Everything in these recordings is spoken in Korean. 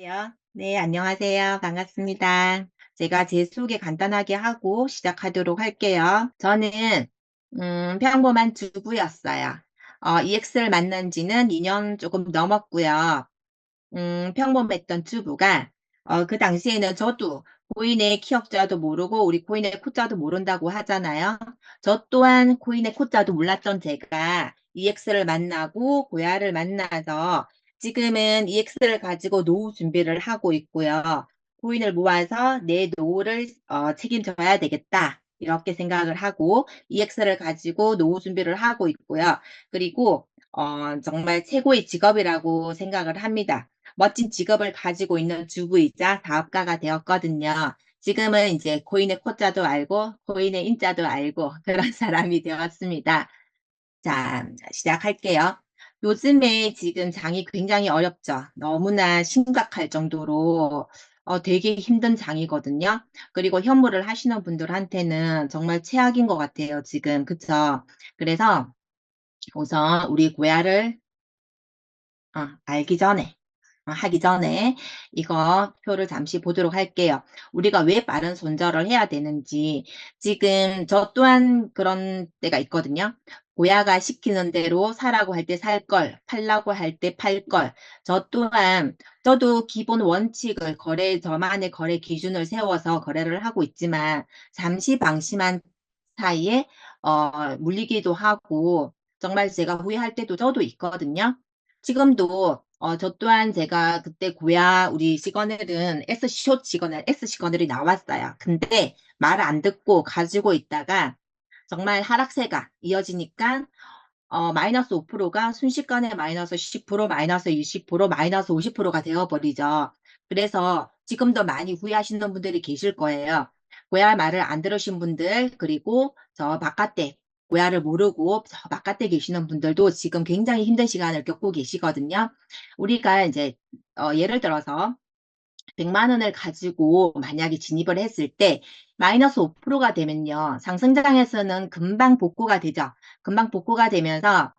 여보세요? 네, 안녕하세요. 반갑습니다. 제가 제 소개 간단하게 하고 시작하도록 할게요. 저는 평범한 주부였어요. EX를 만난 지는 2년 조금 넘었고요. 평범했던 주부가 그 당시에는 저도 코인의 키역자도 모르고 우리 코인의 코자도 모른다고 하잖아요. 저 또한 코인의 코자도 몰랐던 제가 EX를 만나고 고야를 만나서 지금은 EX를 가지고 노후 준비를 하고 있고요. 코인을 모아서 내 노후를 책임져야 되겠다. 이렇게 생각을 하고 EX를 가지고 노후 준비를 하고 있고요. 그리고 정말 최고의 직업이라고 생각을 합니다. 멋진 직업을 가지고 있는 주부이자 사업가가 되었거든요. 지금은 이제 코인의 코자도 알고 코인의 인자도 알고 그런 사람이 되었습니다. 자, 시작할게요. 요즘에 지금 장이 굉장히 어렵죠. 너무나 심각할 정도로 되게 힘든 장이거든요. 그리고 현물을 하시는 분들한테는 정말 최악인 것 같아요, 지금. 그쵸? 그래서 우선 우리 고야를 알기 전에 하기 전에 이거 표를 잠시 보도록 할게요. 우리가 왜 빠른 손절을 해야 되는지 지금 저 또한 그런 때가 있거든요. 고야가 시키는 대로 사라고 할 때 살 걸, 팔라고 할 때 팔 걸. 저 또한 저도 기본 원칙을 저만의 거래 기준을 세워서 거래를 하고 있지만 잠시 방심한 사이에 물리기도 하고 정말 제가 후회할 때도 저도 있거든요. 지금도 저 또한 제가 그때 고야 우리 직원들은 S쇼 직원을 S 직원들이 나왔어요. 근데 말 안 듣고 가지고 있다가 정말 하락세가 이어지니까 마이너스 5%가 순식간에 마이너스 10%, 마이너스 20%, 마이너스 50%가 되어버리죠. 그래서 지금도 많이 후회하시는 분들이 계실 거예요. 고야 말을 안 들으신 분들, 그리고 저 바깥에 고야를 모르고 저 바깥에 계시는 분들도 지금 굉장히 힘든 시간을 겪고 계시거든요. 우리가 이제 예를 들어서 100만 원을 가지고 만약에 진입을 했을 때 마이너스 5%가 되면요. 상승장에서는 금방 복구가 되죠. 금방 복구가 되면서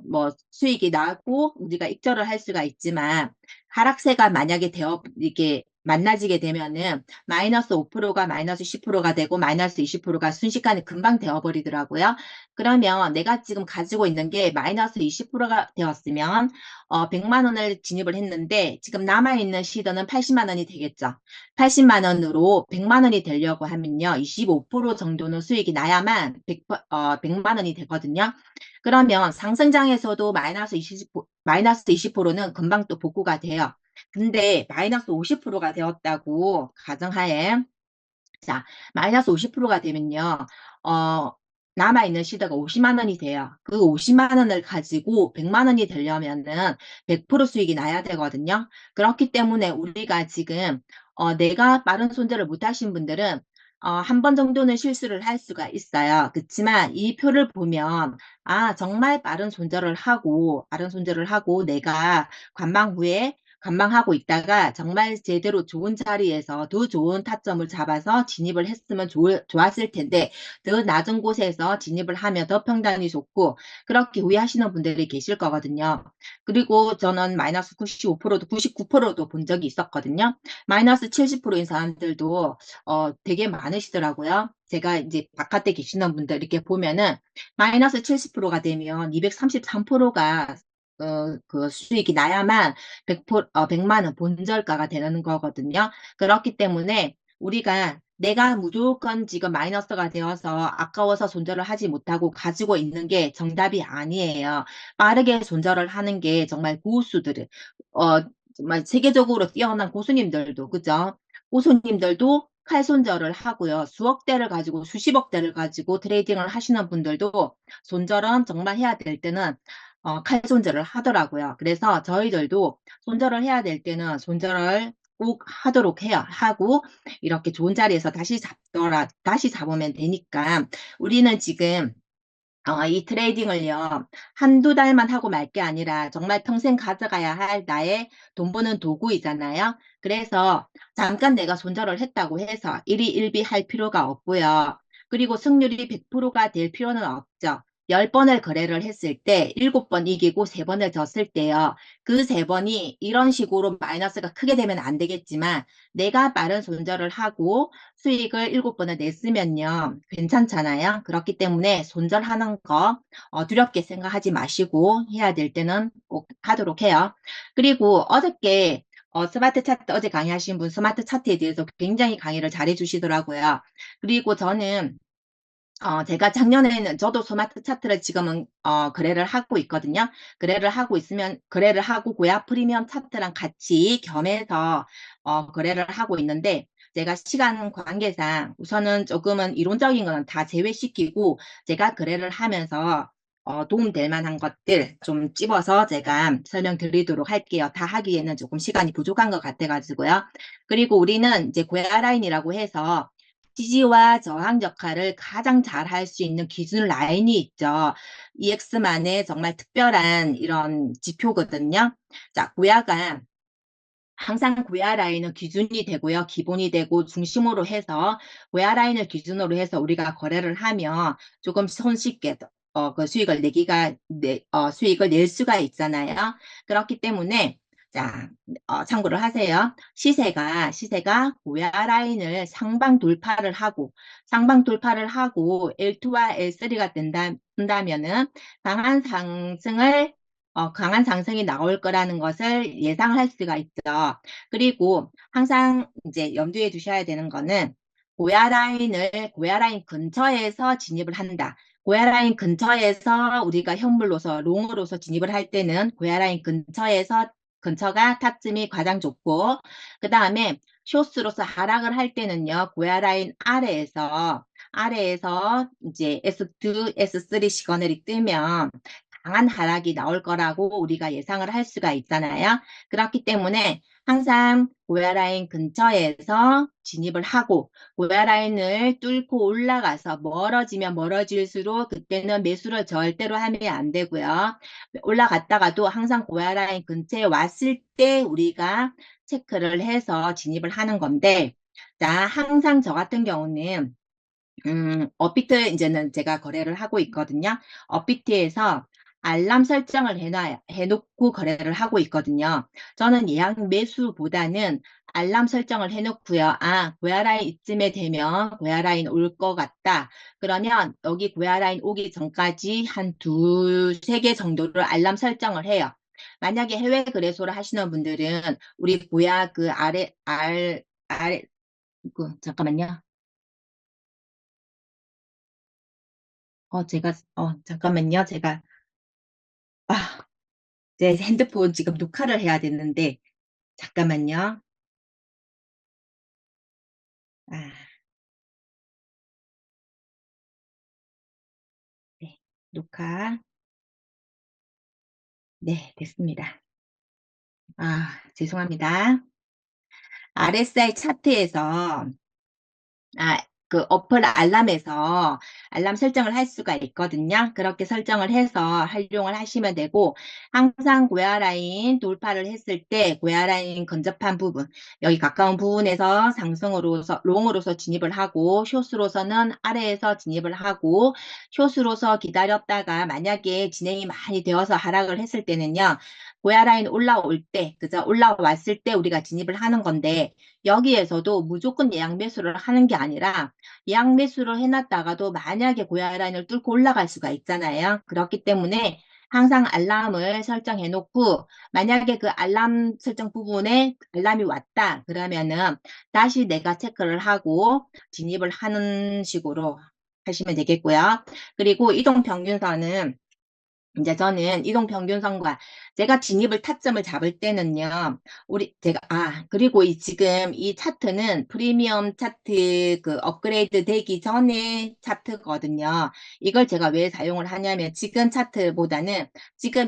뭐 수익이 나고 우리가 익절을 할 수가 있지만 하락세가 만약에 이게 만나지게 되면은 마이너스 5%가 마이너스 10%가 되고 마이너스 20%가 순식간에 금방 되어버리더라고요. 그러면 내가 지금 가지고 있는 게 마이너스 20%가 되었으면 100만 원을 진입을 했는데 지금 남아있는 시드는 80만 원이 되겠죠. 80만 원으로 100만 원이 되려고 하면요. 25% 정도는 수익이 나야만 100만 원이 되거든요. 그러면 상승장에서도 마이너스 20%는 금방 또 복구가 돼요. 근데 마이너스 50%가 되었다고 가정하에 자, 마이너스 50%가 되면요. 어, 남아있는 시드가 50만 원이 돼요. 그 50만 원을 가지고 100만 원이 되려면은 100% 수익이 나야 되거든요. 그렇기 때문에 우리가 지금 내가 빠른 손절을 못 하신 분들은 한 번 정도는 실수를 할 수가 있어요. 그렇지만 이 표를 보면 정말 빠른 손절을 하고 내가 관망 후에 관망하고 있다가 정말 제대로 좋은 자리에서 더 좋은 타점을 잡아서 진입을 했으면 좋았을 텐데 더 낮은 곳에서 진입을 하면 더 평단이 좋고 그렇게 후회하시는 분들이 계실 거거든요. 그리고 저는 마이너스 95%도 99%도 본 적이 있었거든요. 마이너스 70%인 사람들도 되게 많으시더라고요. 제가 이제 바깥에 계시는 분들 이렇게 보면은 마이너스 70%가 되면 233%가 그 수익이 나야만 100만 원 본절가가 되는 거거든요. 그렇기 때문에 우리가 내가 무조건 지금 마이너스가 되어서 아까워서 손절을 하지 못하고 가지고 있는 게 정답이 아니에요. 빠르게 손절을 하는 게 정말 고수들을 어 정말 세계적으로 뛰어난 고수님들도 그죠? 고수님들도 칼손절을 하고요. 수억 대를 가지고 수십억 대를 가지고 트레이딩을 하시는 분들도 손절은 정말 해야 될 때는 칼손절을 하더라고요. 그래서 저희들도 손절을 해야 될 때는 손절을 꼭 하도록 해요. 하고 이렇게 좋은 자리에서 다시 잡으면 되니까 우리는 지금 이 트레이딩을요, 한두 달만 하고 말 게 아니라 정말 평생 가져가야 할 나의 돈 버는 도구이잖아요. 그래서 잠깐 내가 손절을 했다고 해서 일희일비할 필요가 없고요. 그리고 승률이 100%가 될 필요는 없죠. 10번을 거래를 했을 때 7번 이기고 3번을 졌을 때요. 그 3번이 이런 식으로 마이너스가 크게 되면 안 되겠지만 내가 빠른 손절을 하고 수익을 7번을 냈으면요. 괜찮잖아요. 그렇기 때문에 손절하는 거 두렵게 생각하지 마시고 해야 될 때는 꼭 하도록 해요. 그리고 어저께 스마트 차트 어제 강의하신 분 스마트 차트에 대해서 굉장히 강의를 잘해 주시더라고요. 그리고 저는 제가 작년에는 저도 스마트 차트를 지금은 거래를 하고 있거든요. 거래를 하고 고야 프리미엄 차트랑 같이 겸해서 거래를 하고 있는데 제가 시간 관계상 우선은 조금은 이론적인 거는 다 제외시키고 제가 거래를 하면서 도움될 만한 것들 좀 집어서 제가 설명드리도록 할게요. 다 하기에는 조금 시간이 부족한 것 같아 가지고요. 그리고 우리는 이제 고야 라인이라고 해서 지지와 저항 역할을 가장 잘 할 수 있는 기준 라인이 있죠. EX만의 정말 특별한 이런 지표거든요. 자, 고야가 항상 고야 라인은 기준이 되고요. 기본이 되고 중심으로 해서 고야 라인을 기준으로 해서 우리가 거래를 하면 조금 손쉽게 그 수익을 낼 수가 있잖아요. 그렇기 때문에 자, 참고를 하세요. 시세가 고야 라인을 상방 돌파를 하고 L2와 L3가 된다면은 강한 상승을 강한 상승이 나올 거라는 것을 예상할 수가 있죠. 그리고 항상 이제 염두에 두셔야 되는 거는 고야 라인 근처에서 진입을 한다. 고야 라인 근처에서 우리가 현물로서 롱으로서 진입을 할 때는 고야 라인 근처가 타점이 가장 좋고 그다음에 숏으로서 하락을 할 때는요. 고야 라인 아래에서 이제 S2, S3 시그널이 뜨면 강한 하락이 나올 거라고 우리가 예상을 할 수가 있잖아요. 그렇기 때문에 항상 고야 라인 근처에서 진입을 하고 고야 라인을 뚫고 올라가서 멀어지면 멀어질수록 그때는 매수를 절대로 하면 안 되고요. 올라갔다가도 항상 고야 라인 근처에 왔을 때 우리가 체크를 해서 진입을 하는 건데 자, 항상 저 같은 경우는 업비트 이제는 제가 거래를 하고 있거든요. 업비트에서 알람 설정을 해놓고 거래를 하고 있거든요. 저는 예약 매수보다는 알람 설정을 해놓고요. 고야라인 이쯤에 되면 고야라인 올 것 같다. 그러면 여기 고야라인 오기 전까지 한 두세 개 정도를 알람 설정을 해요. 만약에 해외 거래소를 하시는 분들은 우리 고야 그 아래, 잠깐만요. 잠깐만요. 아, 제 핸드폰 지금 녹화를 해야 되는데, 잠깐만요. 아, 네. 녹화. 네, 됐습니다. 죄송합니다. RSI 차트에서 그 어플 알람에서 알람 설정을 할 수가 있거든요. 그렇게 설정을 해서 활용을 하시면 되고 항상 고야라인 돌파를 했을 때 고야라인 근접한 부분 여기 가까운 부분에서 상승으로서 롱으로서 진입을 하고 숏으로서는 아래에서 진입을 하고 숏으로서 기다렸다가 만약에 진행이 많이 되어서 하락을 했을 때는요. 고야라인 올라올 때 그죠? 올라왔을 때 우리가 진입을 하는 건데 여기에서도 무조건 예약 매수를 하는 게 아니라 예약 매수를 해놨다가도 만약에 고야 라인을 뚫고 올라갈 수가 있잖아요. 그렇기 때문에 항상 알람을 설정해 놓고 만약에 그 알람 설정 부분에 알람이 왔다 그러면은 다시 내가 체크를 하고 진입을 하는 식으로 하시면 되겠고요. 그리고 이동평균선은 이제 저는 이동평균선과 제가 진입을 타점을 잡을 때는요. 그리고 지금 이 차트는 프리미엄 차트 그 업그레이드 되기 전에 차트거든요. 이걸 제가 왜 사용을 하냐면 지금 차트보다는 지금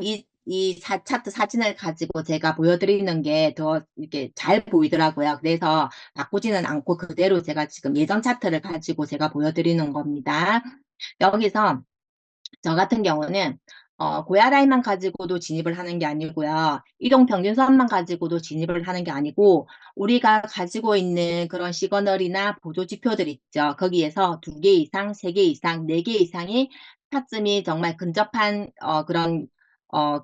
차트 사진을 가지고 제가 보여드리는 게 더 이렇게 잘 보이더라고요. 그래서 바꾸지는 않고 그대로 제가 지금 예전 차트를 가지고 제가 보여드리는 겁니다. 여기서 저 같은 경우는 고야 라인만 가지고도 진입을 하는 게 아니고요. 이동평균선만 가지고도 진입을 하는 게 아니고 우리가 가지고 있는 그런 시그널이나 보조지표들 있죠. 거기에서 2개 이상, 3개 이상, 4개 이상이 타점이 정말 근접한 그런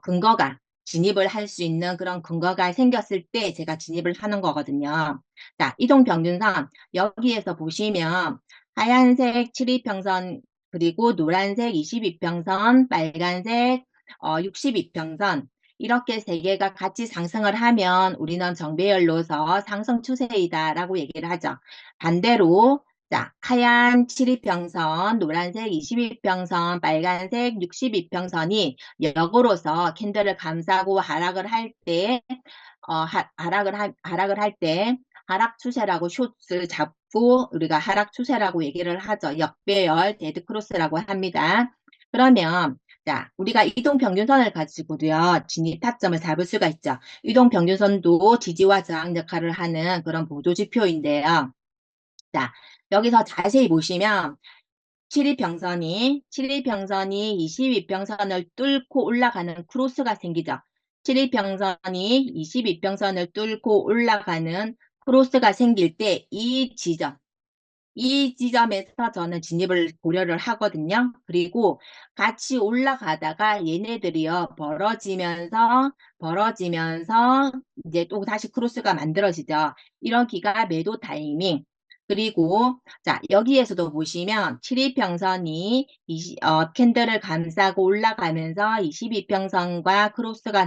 근거가 진입을 할 수 있는 그런 근거가 생겼을 때 제가 진입을 하는 거거든요. 자, 이동평균선 여기에서 보시면 하얀색 7이평선 그리고 노란색 22평선, 빨간색 62평선 이렇게 세 개가 같이 상승을 하면 우리는 정배열로서 상승 추세이다라고 얘기를 하죠. 반대로 자, 하얀 7이평선, 노란색 22평선, 빨간색 62평선이 역으로서 캔들을 감싸고 하락을 할 때, 하락을 할 때, 하락 추세라고 숏을 잡고 우리가 하락 추세라고 얘기를 하죠. 역배열, 데드크로스라고 합니다. 그러면, 자, 우리가 이동평균선을 가지고도요, 진입 타점을 잡을 수가 있죠. 이동평균선도 지지와 저항 역할을 하는 그런 보조지표인데요. 자, 여기서 자세히 보시면 7이평선이 22평선을 뚫고 올라가는 크로스가 생기죠. 7이평선이 22평선을 뚫고 올라가는 크로스가 생길 때 이 지점에서 저는 진입을 고려를 하거든요. 그리고 같이 올라가다가 얘네들이요, 벌어지면서 이제 또 다시 크로스가 만들어지죠. 이런 기가 매도 타이밍. 그리고 자, 여기에서도 보시면 7이평선이 캔들을 감싸고 올라가면서 22평선과 크로스가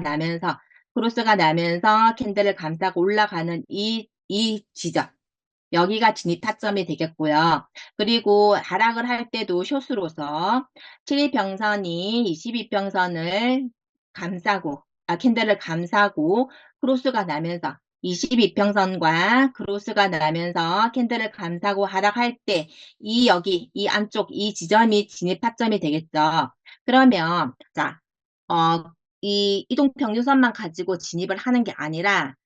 나면서 캔들을 감싸고 올라가는 이 지점. 여기가 진입 타점이 되겠고요. 그리고 하락을 할 때도 숏으로서 7이평선이 22평선을 캔들을 감싸고 크로스가 나면서 22평선과 크로스가 나면서 캔들을 감싸고 하락할 때 이 안쪽 이 지점이 진입 타점이 되겠죠. 그러면 자, 이 이동평균선만 가지고 진입을 하는 게 아니라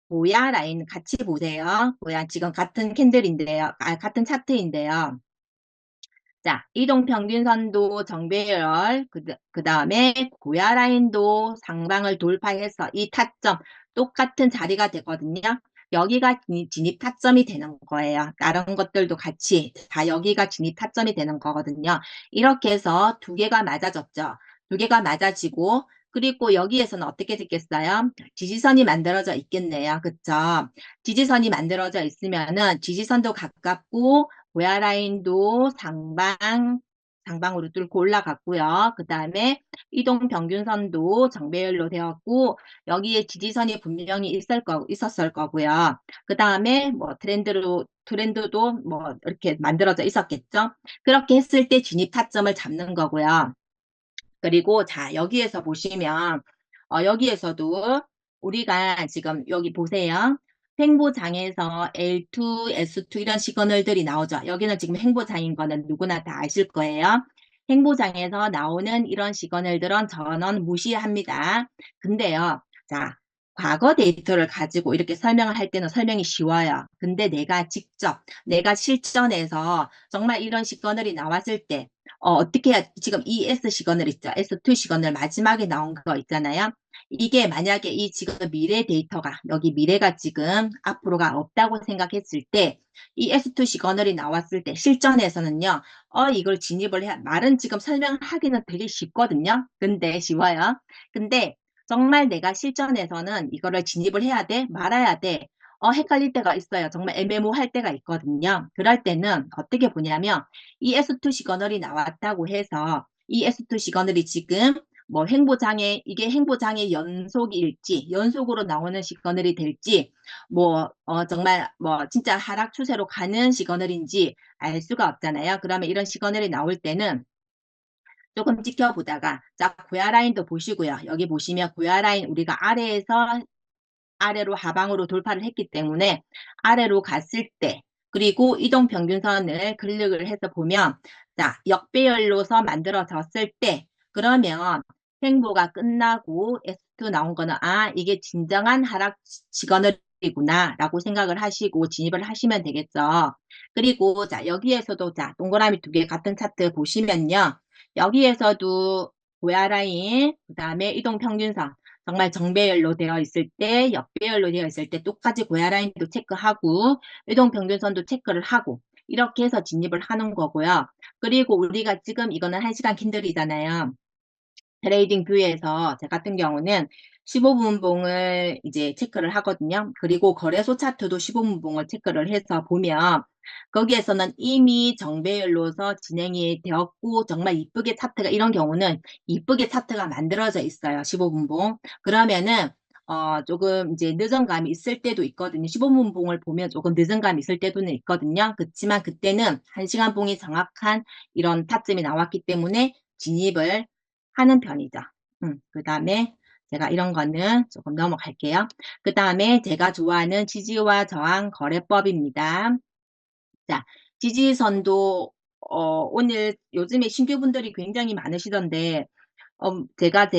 보야 라인 같이 보세요. 보야 지금 같은 캔들인데요. 같은 차트인데요. 자, 이동평균선도 정배열, 그 다음에 고야 라인도 상방을 돌파해서 이 타점 똑같은 자리가 되거든요. 여기가 진입 타점이 되는 거예요. 다른 것들도 같이 다 여기가 진입 타점이 되는 거거든요. 이렇게 해서 두 개가 맞아졌죠. 두 개가 맞아지고 그리고 여기에서는 어떻게 됐겠어요? 지지선이 만들어져 있겠네요. 그쵸? 지지선이 만들어져 있으면은 지지선도 가깝고 고야 라인도 상방으로 뚫고 올라갔고요. 그 다음에 이동 평균선도 정배열로 되었고 여기에 지지선이 분명히 있었을 거고요. 그 다음에 뭐 트렌드도 뭐 이렇게 만들어져 있었겠죠. 그렇게 했을 때 진입 타점을 잡는 거고요. 그리고 자, 여기에서 보시면 여기에서도 우리가 지금 여기 보세요. 횡보장에서 L2, S2 이런 시그널들이 나오죠. 여기는 지금 횡보장인 거는 누구나 다 아실 거예요. 횡보장에서 나오는 이런 시그널들은 저는 무시합니다. 근데요. 자, 과거 데이터를 가지고 이렇게 설명을 할 때는 설명이 쉬워요. 근데 내가 실전에서 정말 이런 시그널이 나왔을 때 어떻게 해야, 지금 이 S 시그널 있죠. S2 시그널 마지막에 나온 거 있잖아요. 이게 만약에 이 지금 미래 데이터가, 여기 미래가 지금 앞으로가 없다고 생각했을 때, 이 S2 시그널이 나왔을 때, 실전에서는요, 이걸 말은 지금 설명하기는 되게 쉽거든요. 근데 쉬워요. 근데 정말 내가 실전에서는 이거를 진입을 해야 돼? 말아야 돼? 헷갈릴 때가 있어요. 정말 애매모호할 때가 있거든요. 그럴 때는 어떻게 보냐면, 이 S2 시그널이 나왔다고 해서 이 S2 시그널이 지금 뭐 이게 행보장의 연속으로 나오는 시그널이 될지, 정말 진짜 하락 추세로 가는 시그널인지 알 수가 없잖아요. 그러면 이런 시그널이 나올 때는 조금 지켜보다가, 자, 고야 라인도 보시고요. 여기 보시면 고야 라인 우리가 아래로 하방으로 돌파를 했기 때문에 아래로 갔을 때 그리고 이동평균선을 클릭을 해서 보면 자, 역배열로서 만들어졌을 때 그러면 횡보가 끝나고 S2 나온 거는 이게 진정한 하락 시그널이구나 라고 생각을 하시고 진입을 하시면 되겠죠. 그리고 자, 여기에서도 자, 동그라미 두 개 같은 차트 보시면요. 여기에서도 고야 라인, 그 다음에 이동평균선 정말 정배열로 되어 있을 때, 역배열로 되어 있을 때 똑같이 고야 라인도 체크하고, 이동평균선도 체크를 하고, 이렇게 해서 진입을 하는 거고요. 그리고 우리가 지금 이거는 1시간 캔들이잖아요. 트레이딩 뷰에서 저 같은 경우는 15분봉을 이제 체크를 하거든요. 그리고 거래소 차트도 15분봉을 체크를 해서 보면 거기에서는 이미 정배열로서 진행이 되었고 정말 이쁘게 차트가 이런 경우는 이쁘게 차트가 만들어져 있어요. 15분봉. 그러면은 조금 이제 늦은 감이 있을 때도 있거든요. 15분봉을 보면 조금 늦은 감이 있을 때도 있거든요. 그렇지만 그때는 1시간 봉이 정확한 이런 타점이 나왔기 때문에 진입을 하는 편이죠. 그다음에 제가 이런 거는 조금 넘어갈게요. 그다음에 제가 좋아하는 지지와 저항 거래법입니다. 자, 지지선도 오늘 요즘에 신규분들이 굉장히 많으시던데 제가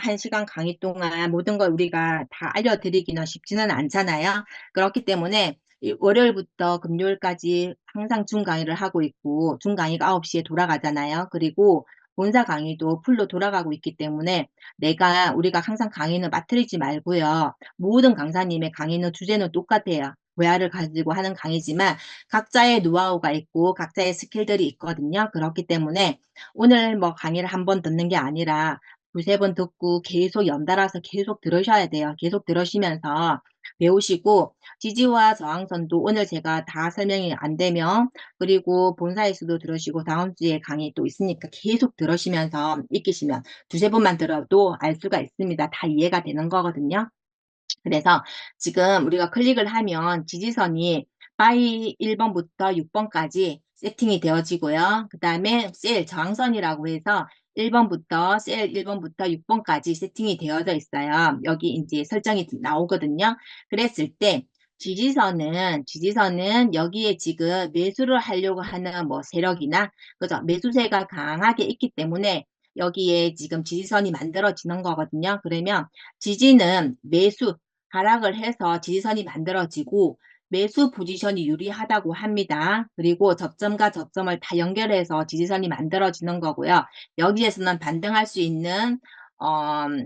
1시간 강의 동안 모든 걸 우리가 다 알려드리기는 쉽지는 않잖아요. 그렇기 때문에 월요일부터 금요일까지 항상 중 강의를 하고 있고 중 강의가 9시에 돌아가잖아요. 그리고 본사 강의도 풀로 돌아가고 있기 때문에 우리가 항상 강의는 빠뜨리지 말고요. 모든 강사님의 강의는 주제는 똑같아요. 외화를 가지고 하는 강의지만 각자의 노하우가 있고 각자의 스킬들이 있거든요. 그렇기 때문에 오늘 뭐 강의를 한 번 듣는 게 아니라 두세 번 듣고 계속 연달아서 계속 들으셔야 돼요. 계속 들으시면서 배우시고 지지와 저항선도 오늘 제가 다 설명이 안 되면 그리고 본사에서도 들으시고 다음 주에 강의 또 있으니까 계속 들으시면서 익히시면 두세 번만 들어도 알 수가 있습니다. 다 이해가 되는 거거든요. 그래서 지금 우리가 클릭을 하면 지지선이 바이 1번부터 6번까지 세팅이 되어지고요. 그 다음에 셀 저항선이라고 해서 1번부터 셀 1번부터 6번까지 세팅이 되어져 있어요. 여기 이제 설정이 나오거든요. 그랬을 때 지지선은 여기에 지금 매수를 하려고 하는 뭐 세력이나 그죠? 매수세가 강하게 있기 때문에 여기에 지금 지지선이 만들어지는 거거든요. 그러면 지지는 매수 하락을 해서 지지선이 만들어지고 매수 포지션이 유리하다고 합니다. 그리고 저점과 저점을 다 연결해서 지지선이 만들어지는 거고요. 여기에서는 반등할 수 있는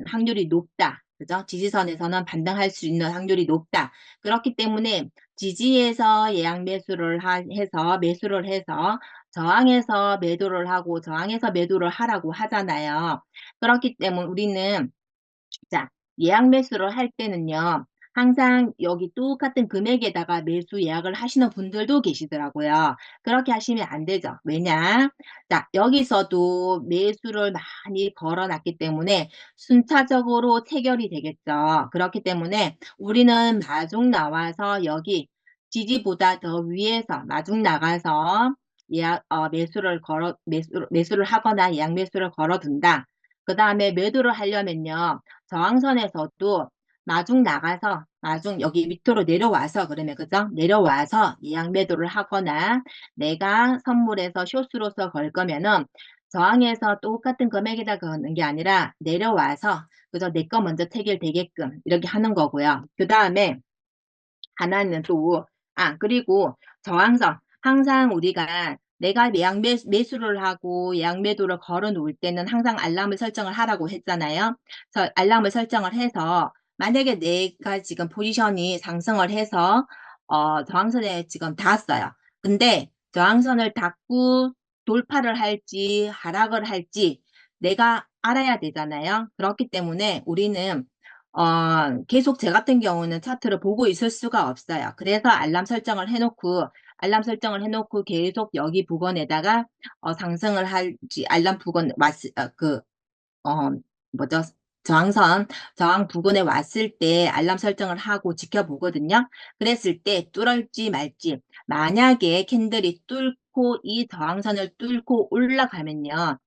확률이 높다. 그죠? 지지선에서는 반등할 수 있는 확률이 높다. 그렇기 때문에 지지에서 예약 매수를 해서 매수를 해서 저항에서 매도를 하고 저항에서 매도를 하라고 하잖아요. 그렇기 때문에 우리는 자, 예약 매수를 할 때는요. 항상 여기 똑같은 금액에다가 매수 예약을 하시는 분들도 계시더라고요. 그렇게 하시면 안 되죠. 왜냐? 자, 여기서도 매수를 많이 걸어놨기 때문에 순차적으로 체결이 되겠죠. 그렇기 때문에 우리는 마중 나와서 여기 지지보다 더 위에서 마중 나가서 매수를 하거나 예약 매수를 걸어둔다. 그 다음에 매도를 하려면요. 저항선에서도 마중 여기 밑으로 내려와서 그러면 그죠? 내려와서 예약 매도를 하거나 내가 선물에서 숏으로서 걸 거면은 저항에서 똑같은 금액에다 거는 게 아니라 내려와서 그죠? 내 거 먼저 체결되게끔 이렇게 하는 거고요. 그 다음에 하나는 또, 그리고 저항선. 항상 우리가 내가 예약 매수를 하고 예약 매도를 걸어 놓을 때는 항상 알람을 설정을 하라고 했잖아요. 그래서 알람을 설정을 해서 만약에 내가 지금 포지션이 상승을 해서 저항선에 지금 닿았어요. 근데 저항선을 닿고 돌파를 할지 하락을 할지 내가 알아야 되잖아요. 그렇기 때문에 우리는 계속 제 같은 경우는 차트를 보고 있을 수가 없어요. 그래서 알람 설정을 해놓고 계속 여기 부근에다가 상승을 할지 알람 부근 어, 뭐죠? 저항선, 저항 부근에 왔을 때 알람 설정을 하고 지켜보거든요. 그랬을 때 뚫을지 말지. 만약에 캔들이 뚫고 이 저항선을 뚫고 올라가면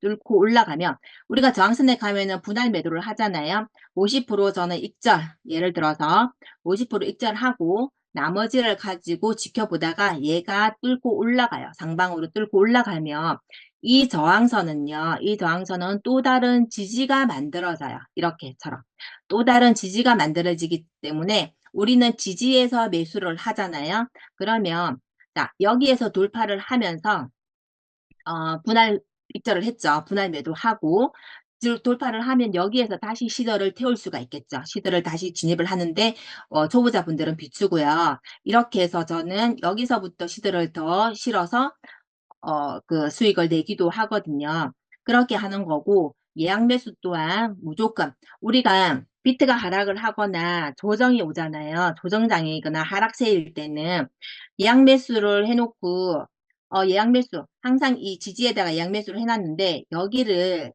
우리가 저항선에 가면은 분할 매도를 하잖아요. 50% 저는 익절, 예를 들어서 50% 익절하고 나머지를 가지고 지켜보다가 얘가 뚫고 올라가요. 상방으로 뚫고 올라가면 이 저항선은 또 다른 지지가 만들어져요. 이렇게처럼. 또 다른 지지가 만들어지기 때문에 우리는 지지에서 매수를 하잖아요. 그러면, 자, 여기에서 돌파를 하면서, 분할 입절을 했죠. 분할 매도하고, 돌파를 하면 여기에서 다시 시더를 태울 수가 있겠죠. 시더를 다시 진입을 하는데 초보자분들은 비추고요. 이렇게 해서 저는 여기서부터 시더를 더 실어서 그 수익을 내기도 하거든요. 그렇게 하는 거고, 예약 매수 또한 무조건 우리가 비트가 하락을 하거나 조정이 오잖아요. 조정장이거나 하락세일 때는 예약 매수를 해놓고 예약 매수 항상 이 지지에다가 예약 매수를 해놨는데 여기를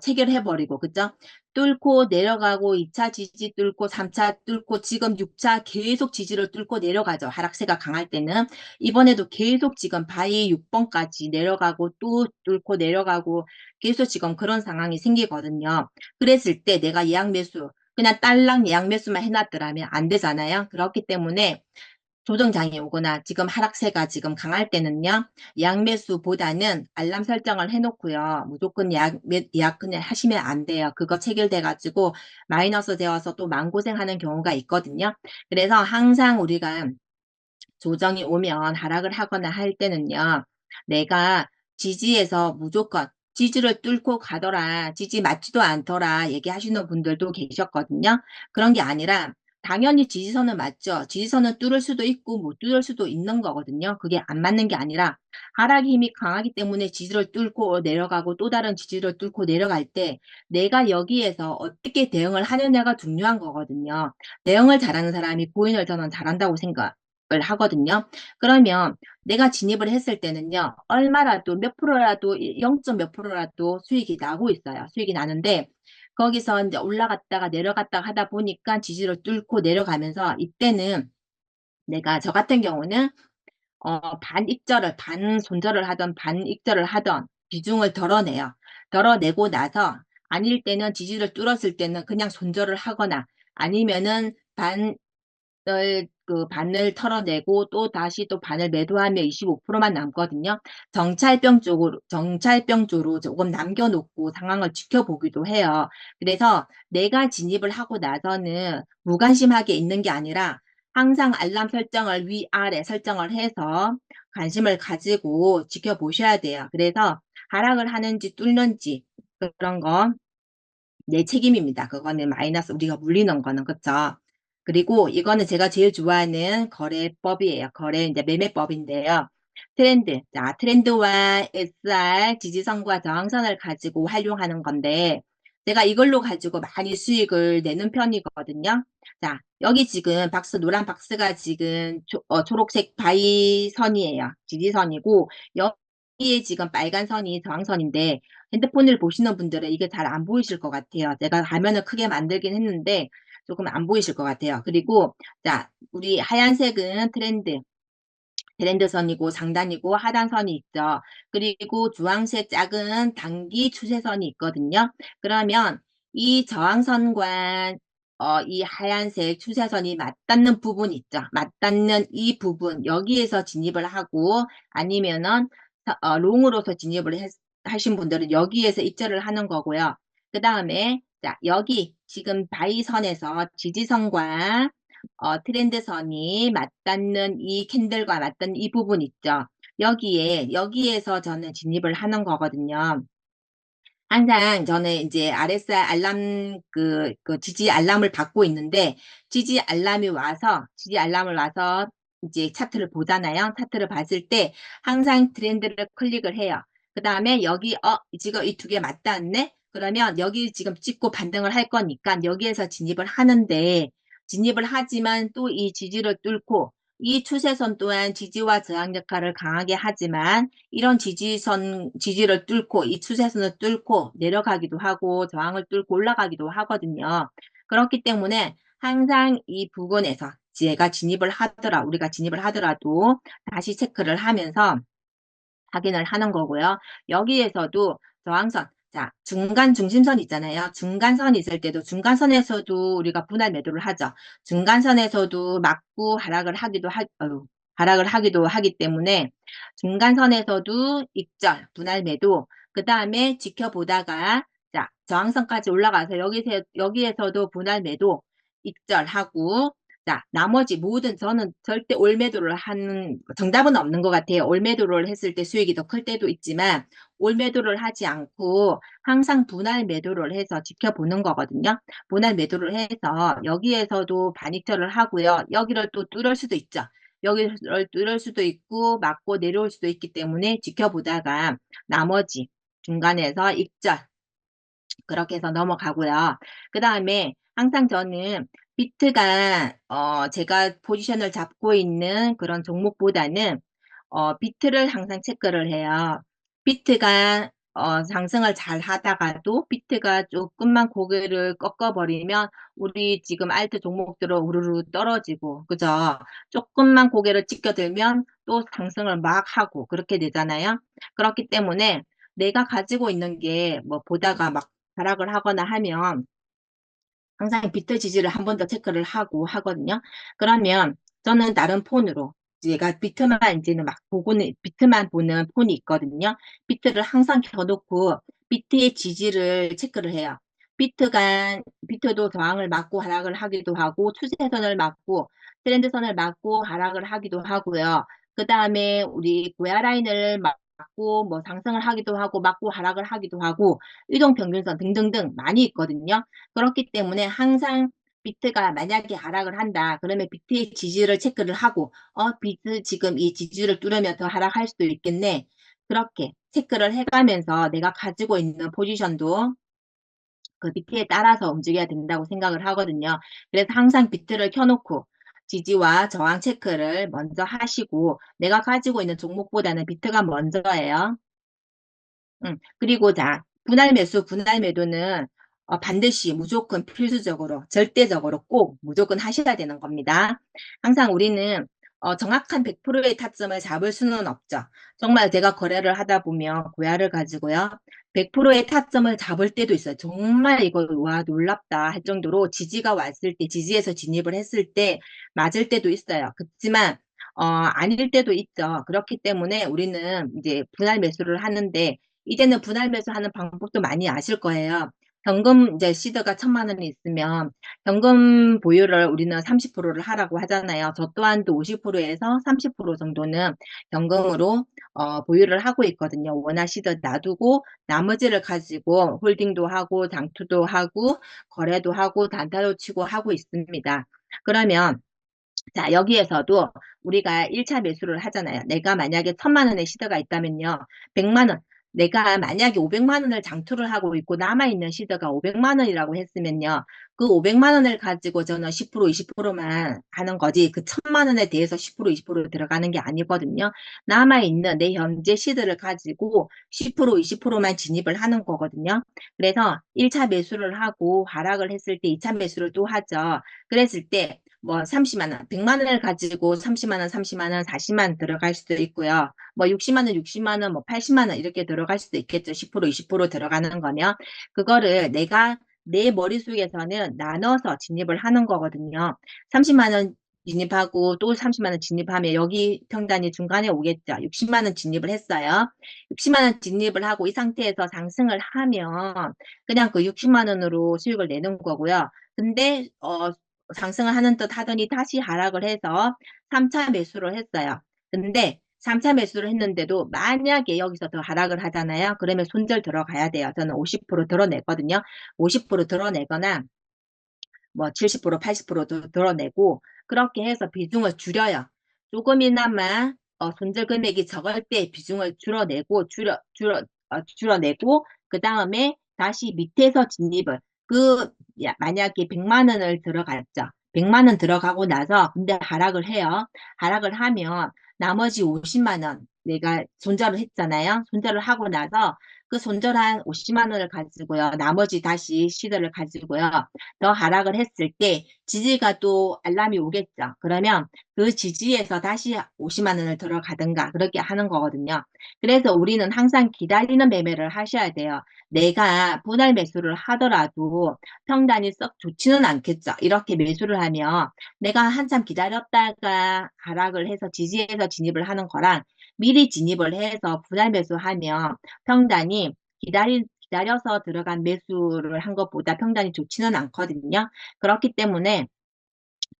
체결해버리고, 그죠? 뚫고 내려가고 2차 지지 뚫고 3차 뚫고 지금 6차 계속 지지를 뚫고 내려가죠. 하락세가 강할 때는. 이번에도 계속 지금 바위 6번까지 내려가고 또 뚫고 내려가고 계속 지금 그런 상황이 생기거든요. 그랬을 때 내가 예약 매수, 그냥 딸랑 예약 매수만 해놨더라면 안 되잖아요. 그렇기 때문에 조정장이 오거나 지금 하락세가 지금 강할 때는요, 예약 매수보다는 알람 설정을 해놓고요. 무조건 예약 그냥 하시면 안 돼요. 그거 체결돼가지고 마이너스 되어서 또 마음고생하는 경우가 있거든요. 그래서 항상 우리가 조정이 오면 하락을 하거나 할 때는요, 내가 지지에서 무조건 지지를 뚫고 가더라, 지지 맞지도 않더라 얘기하시는 분들도 계셨거든요. 그런 게 아니라 당연히 지지선은 맞죠. 지지선은 뚫을 수도 있고 못 뚫을 수도 있는 거거든요. 그게 안 맞는 게 아니라 하락의 힘이 강하기 때문에 지지를 뚫고 내려가고 또 다른 지지를 뚫고 내려갈 때 내가 여기에서 어떻게 대응을 하느냐가 중요한 거거든요. 대응을 잘하는 사람이 고인을 저는 잘한다고 생각 을 하거든요. 그러면 내가 진입을 했을 때는요, 얼마라도 몇 프로라도 0점 몇 프로라도 수익이 나고 있어요. 수익이 나는데 거기서 이제 올라갔다가 내려갔다가 하다 보니까 지지를 뚫고 내려가면서 이때는 내가 저 같은 경우는 반익절을 반손절을 하던 반익절을 하던 비중을 덜어내요. 덜어내고 나서 아닐 때는 지지를 뚫었을 때는 그냥 손절을 하거나 아니면은 그 반을 털어내고 또 다시 또 반을 매도하면 25%만 남거든요. 정찰병 쪽으로 조금 남겨놓고 상황을 지켜보기도 해요. 그래서 내가 진입을 하고 나서는 무관심하게 있는 게 아니라 항상 알람 설정을 위아래 설정을 해서 관심을 가지고 지켜보셔야 돼요. 그래서 하락을 하는지 뚫는지 그런 거 내 책임입니다. 그거는 마이너스 우리가 물리는 거는 그쵸. 그리고 이거는 제가 제일 좋아하는 거래법이에요. 이제 매매법인데요. 트렌드. 자, 트렌드와 SR 지지선과 저항선을 가지고 활용하는 건데 제가 이걸로 가지고 많이 수익을 내는 편이거든요. 자, 여기 지금 노란 박스가 지금 초록색 바위선이에요. 지지선이고 여기에 지금 빨간 선이 저항선인데 핸드폰을 보시는 분들은 이게 잘 안 보이실 것 같아요. 제가 화면을 크게 만들긴 했는데 조금 안 보이실 것 같아요. 그리고 자, 우리 하얀색은 트렌드선이고 상단이고 하단선이 있죠. 그리고 주황색 작은 단기 추세선이 있거든요. 그러면 이 저항선과 이 하얀색 추세선이 맞닿는 부분 있죠. 맞닿는 이 부분 여기에서 진입을 하고 아니면은 롱으로서 진입을 하신 분들은 여기에서 입절을 하는 거고요. 그 다음에 자 여기 지금 바이선에서 지지선과 트렌드선이 맞닿는 이 캔들과 맞닿는 이 부분 있죠. 여기에서 저는 진입을 하는 거거든요. 항상 저는 이제 RSI 알람 그 지지 알람을 받고 있는데 지지 알람을 와서 이제 차트를 보잖아요. 차트를 봤을 때 항상 트렌드를 클릭을 해요. 그 다음에 여기 지금 이 두 개 맞닿네? 그러면 여기 지금 찍고 반등을 할 거니까 여기에서 진입을 하는데 진입을 하지만 또 이 지지를 뚫고 이 추세선 또한 지지와 저항 역할을 강하게 하지만 이런 지지를 뚫고 이 추세선을 뚫고 내려가기도 하고 저항을 뚫고 올라가기도 하거든요. 그렇기 때문에 항상 이 부분에서 우리가 진입을 하더라도 다시 체크를 하면서 확인을 하는 거고요. 여기에서도 저항선, 자, 중간 중심선 있잖아요. 중간선이 있을 때도 중간선에서도 우리가 분할 매도를 하죠. 중간선에서도 맞고 하락을 하기도 하기 때문에 중간선에서도 익절, 분할 매도, 그 다음에 지켜보다가 자, 저항선까지 올라가서 여기에서도 분할 매도 익절하고 자, 나머지 모든 저는 절대 올매도를 하는 정답은 없는 것 같아요. 올매도를 했을 때 수익이 더 클 때도 있지만 올매도를 하지 않고 항상 분할 매도를 해서 지켜보는 거거든요. 분할 매도를 해서 여기에서도 반익절을 하고요. 여기를 또 뚫을 수도 있죠. 여기를 뚫을 수도 있고 맞고 내려올 수도 있기 때문에 지켜보다가 나머지 중간에서 익절 그렇게 해서 넘어가고요. 그 다음에 항상 저는 비트가 제가 포지션을 잡고 있는 그런 종목보다는 비트를 항상 체크를 해요. 비트가 상승을 잘 하다가도 비트가 조금만 고개를 꺾어버리면 우리 지금 알트 종목들은 우르르 떨어지고 그죠? 조금만 고개를 찍혀들면 또 상승을 막 하고 그렇게 되잖아요. 그렇기 때문에 내가 가지고 있는 게 뭐 보다가 막 하락을 하거나 하면 항상 비트 지지를 한 번 더 체크를 하고 하거든요. 그러면 저는 다른 폰으로 제가 비트만 이제는 막 보고는 비트만 보는 폰이 있거든요. 비트를 항상 켜놓고 비트의 지지를 체크를 해요. 비트도 저항을 맞고 하락을 하기도 하고 추세선을 맞고 트렌드선을 맞고 하락을 하기도 하고요. 그 다음에 우리 고야 라인을 맞고 뭐 상승을 하기도 하고 맞고 하락을 하기도 하고 이동평균선 등등등 많이 있거든요. 그렇기 때문에 항상 비트가 만약에 하락을 한다. 그러면 비트의 지지를 체크를 하고 비트 지금 이 지지를 뚫으면 더 하락할 수도 있겠네. 그렇게 체크를 해가면서 내가 가지고 있는 포지션도 그 비트에 따라서 움직여야 된다고 생각을 하거든요. 그래서 항상 비트를 켜놓고 지지와 저항 체크를 먼저 하시고 내가 가지고 있는 종목보다는 비트가 먼저예요. 그리고 자, 분할 매수, 분할 매도는 반드시 무조건 필수적으로, 절대적으로 꼭 무조건 하셔야 되는 겁니다. 항상 우리는 정확한 100%의 타점을 잡을 수는 없죠. 정말 제가 거래를 하다 보면 고야를 가지고요. 100%의 타점을 잡을 때도 있어요. 정말 이거 와 놀랍다 할 정도로 지지가 왔을 때, 지지에서 진입을 했을 때 맞을 때도 있어요. 그렇지만 아닐 때도 있죠. 그렇기 때문에 우리는 이제 분할 매수를 하는데 이제는 분할 매수하는 방법도 많이 아실 거예요. 현금 이제 시드가 1,000만 원이 있으면 현금 보유를 우리는 30%를 하라고 하잖아요. 저 또한도 50%에서 30% 정도는 현금으로 보유를 하고 있거든요. 원화 시드 놔두고 나머지를 가지고 홀딩도 하고 장투도 하고 거래도 하고 단타도 치고 하고 있습니다. 그러면 자, 여기에서도 우리가 1차 매수를 하잖아요. 내가 만약에 1,000만 원의 시드가 있다면요. 100만 원. 내가 만약에 500만 원을 장투를 하고 있고 남아있는 시드가 500만 원이라고 했으면요. 그 500만 원을 가지고 저는 10% 20%만 하는 거지 그 1,000만 원에 대해서 10% 20% 들어가는 게 아니거든요. 남아있는 내 현재 시드를 가지고 10% 20%만 진입을 하는 거거든요. 그래서 1차 매수를 하고 하락을 했을 때 2차 매수를 또 하죠. 그랬을 때 뭐 30만 원, 100만 원을 가지고 30만 원, 30만 원, 40만 원 들어갈 수도 있고요. 뭐 60만 원, 60만 원, 뭐 80만 원 이렇게 들어갈 수도 있겠죠. 10%, 20% 들어가는 거면 그거를 내가 내 머릿속에서는 나눠서 진입을 하는 거거든요. 30만 원 진입하고 또 30만 원 진입하면 여기 평단이 중간에 오겠죠. 60만 원 진입을 했어요. 60만 원 진입을 하고 이 상태에서 상승을 하면 그냥 그 60만 원으로 수익을 내는 거고요. 근데 상승을 하는 듯 하더니 다시 하락을 해서 3차 매수를 했어요. 근데 3차 매수를 했는데도 만약에 여기서 더 하락을 하잖아요. 그러면 손절 들어가야 돼요. 저는 50% 들어내거든요. 50% 들어내거나 뭐 70%, 80%도 들어내고 그렇게 해서 비중을 줄여요. 조금이나마 손절 금액이 적을 때 비중을 줄여내고 그 다음에 다시 밑에서 진입을 만약에 100만 원을 들어갔죠. 100만 원 들어가고 나서 근데 하락을 해요. 하락을 하면 나머지 50만 원 내가 손절을 했잖아요. 손절을 하고 나서 그 손절한 50만 원을 가지고요. 나머지 다시 시드를 가지고요. 더 하락을 했을 때 지지가 또 알람이 오겠죠. 그러면 그 지지에서 다시 50만 원을 들어가든가 그렇게 하는 거거든요. 그래서 우리는 항상 기다리는 매매를 하셔야 돼요. 내가 분할 매수를 하더라도 평단이 썩 좋지는 않겠죠. 이렇게 매수를 하면 내가 한참 기다렸다가 하락을 해서 지지해서 진입을 하는 거랑 미리 진입을 해서 분할 매수하면 평단이 기다려서 들어간 매수를 한 것보다 평단이 좋지는 않거든요. 그렇기 때문에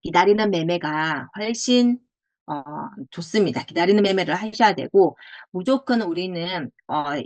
기다리는 매매가 훨씬 좋습니다. 기다리는 매매를 하셔야 되고 무조건 우리는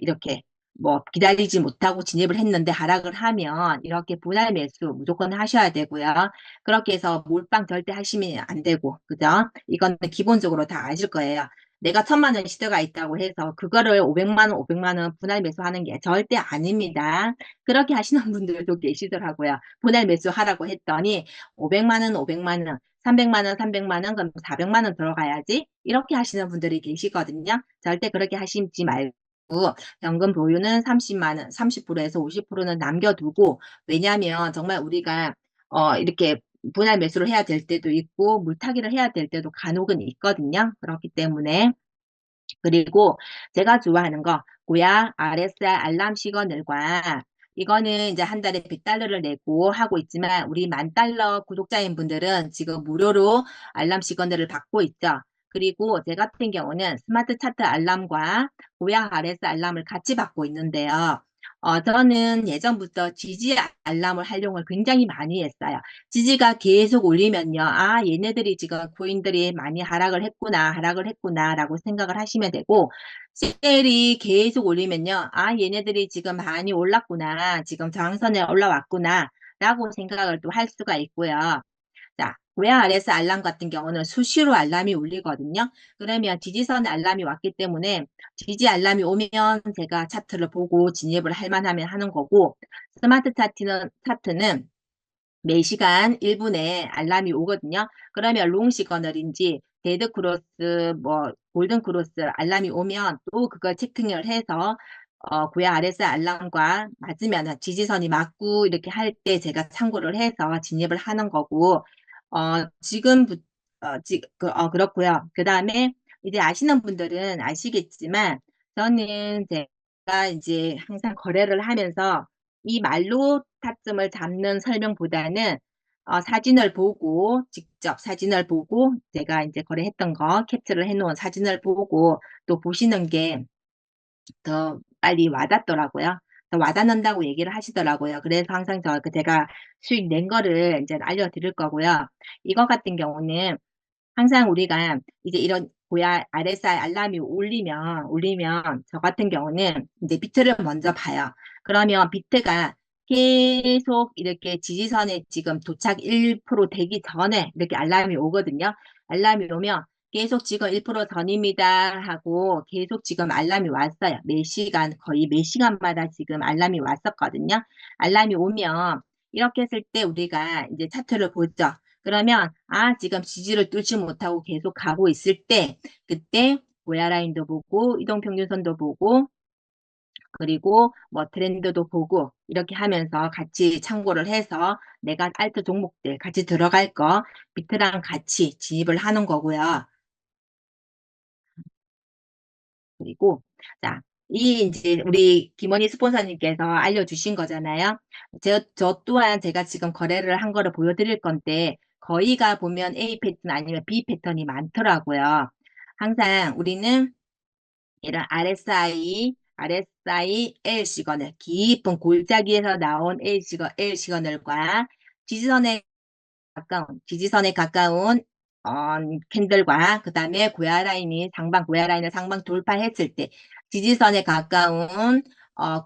이렇게 뭐 기다리지 못하고 진입을 했는데 하락을 하면 이렇게 분할 매수 무조건 하셔야 되고요. 그렇게 해서 몰빵 절대 하시면 안 되고, 그죠? 이거는 기본적으로 다 아실 거예요. 내가 1,000만 원 시대가 있다고 해서 그거를 500만 원, 500만 원 분할 매수하는 게 절대 아닙니다. 그렇게 하시는 분들도 계시더라고요. 분할 매수하라고 했더니 500만 원, 500만 원, 300만 원, 300만 원, 그럼 400만 원 들어가야지. 이렇게 하시는 분들이 계시거든요. 절대 그렇게 하시지 말고 현금 보유는 30만 원, 30%에서 50%는 남겨두고, 왜냐하면 정말 우리가 이렇게 분할 매수를 해야 될 때도 있고 물타기를 해야 될 때도 간혹은 있거든요. 그렇기 때문에. 그리고 제가 좋아하는 거 고야 RSI 알람 시그널과, 이거는 이제 한 달에 100달러를 내고 하고 있지만 우리 10,000달러 구독자인 분들은 지금 무료로 알람 시그널을 받고 있죠. 그리고 제 같은 경우는 스마트 차트 알람과 고야 RSI 알람을 같이 받고 있는데요. 저는 예전부터 지지 알람을 활용을 굉장히 많이 했어요. 지지가 계속 올리면요. 아, 얘네들이 지금 코인들이 많이 하락을 했구나, 라고 생각을 하시면 되고, 셀이 계속 올리면요. 아, 얘네들이 지금 많이 올랐구나, 지금 저항선에 올라왔구나, 라고 생각을 또 할 수가 있고요. 자, 고야 RS 알람 같은 경우는 수시로 알람이 울리거든요. 그러면 지지선 알람이 왔기 때문에 지지 알람이 오면 제가 차트를 보고 진입을 할 만하면 하는 거고, 스마트 차트는 매 시간 1분에 알람이 오거든요. 그러면 롱 시그널인지 데드 크로스, 뭐 골든 크로스 알람이 오면 또 그걸 체킹을 해서 고야 RS 알람과 맞으면 지지선이 맞고 이렇게 할 때 제가 참고를 해서 진입을 하는 거고, 지금부터 그렇고요. 그 다음에 이제 아시는 분들은 아시겠지만 저는 제가 이제 항상 거래를 하면서 이 말로 타점을 잡는 설명보다는 사진을 보고, 직접 사진을 보고 제가 이제 거래했던 거 캡처를 해놓은 사진을 보고 또 보시는 게 더 빨리 와닿더라고요. 더 와닿는다고 얘기를 하시더라고요. 그래서 항상 제가 수익 낸 거를 이제 알려드릴 거고요. 이거 같은 경우는 항상 우리가 이제 이런 고야 RSI 알람이 울리면 저 같은 경우는 이제 비트를 먼저 봐요. 그러면 비트가 계속 이렇게 지지선에 지금 도착 1% 되기 전에 이렇게 알람이 오거든요. 알람이 오면 계속 지금 1% 전입니다 하고 계속 지금 알람이 왔어요. 매 시간, 거의 매 시간마다 지금 알람이 왔었거든요. 알람이 오면 이렇게 했을 때 우리가 이제 차트를 보죠. 그러면 지금 지지를 뚫지 못하고 계속 가고 있을 때 그때 고야 라인도 보고 이동평균선도 보고 그리고 뭐 트렌드도 보고 이렇게 하면서 같이 참고를 해서 내가 알트 종목들 같이 들어갈 거 비트랑 같이 진입을 하는 거고요. 그리고 자, 이 이제 우리 김원희 스폰서님께서 알려주신 거잖아요. 저 또한 제가 지금 거래를 한 거를 보여드릴 건데 거의가 보면 A 패턴 아니면 B 패턴이 많더라고요. 항상 우리는 이런 RSI L 시그널, 깊은 골짜기에서 나온 L 시그널과 지지선에 가까운 캔들과 그 다음에 고야 라인을 상방 돌파했을 때 지지선에 가까운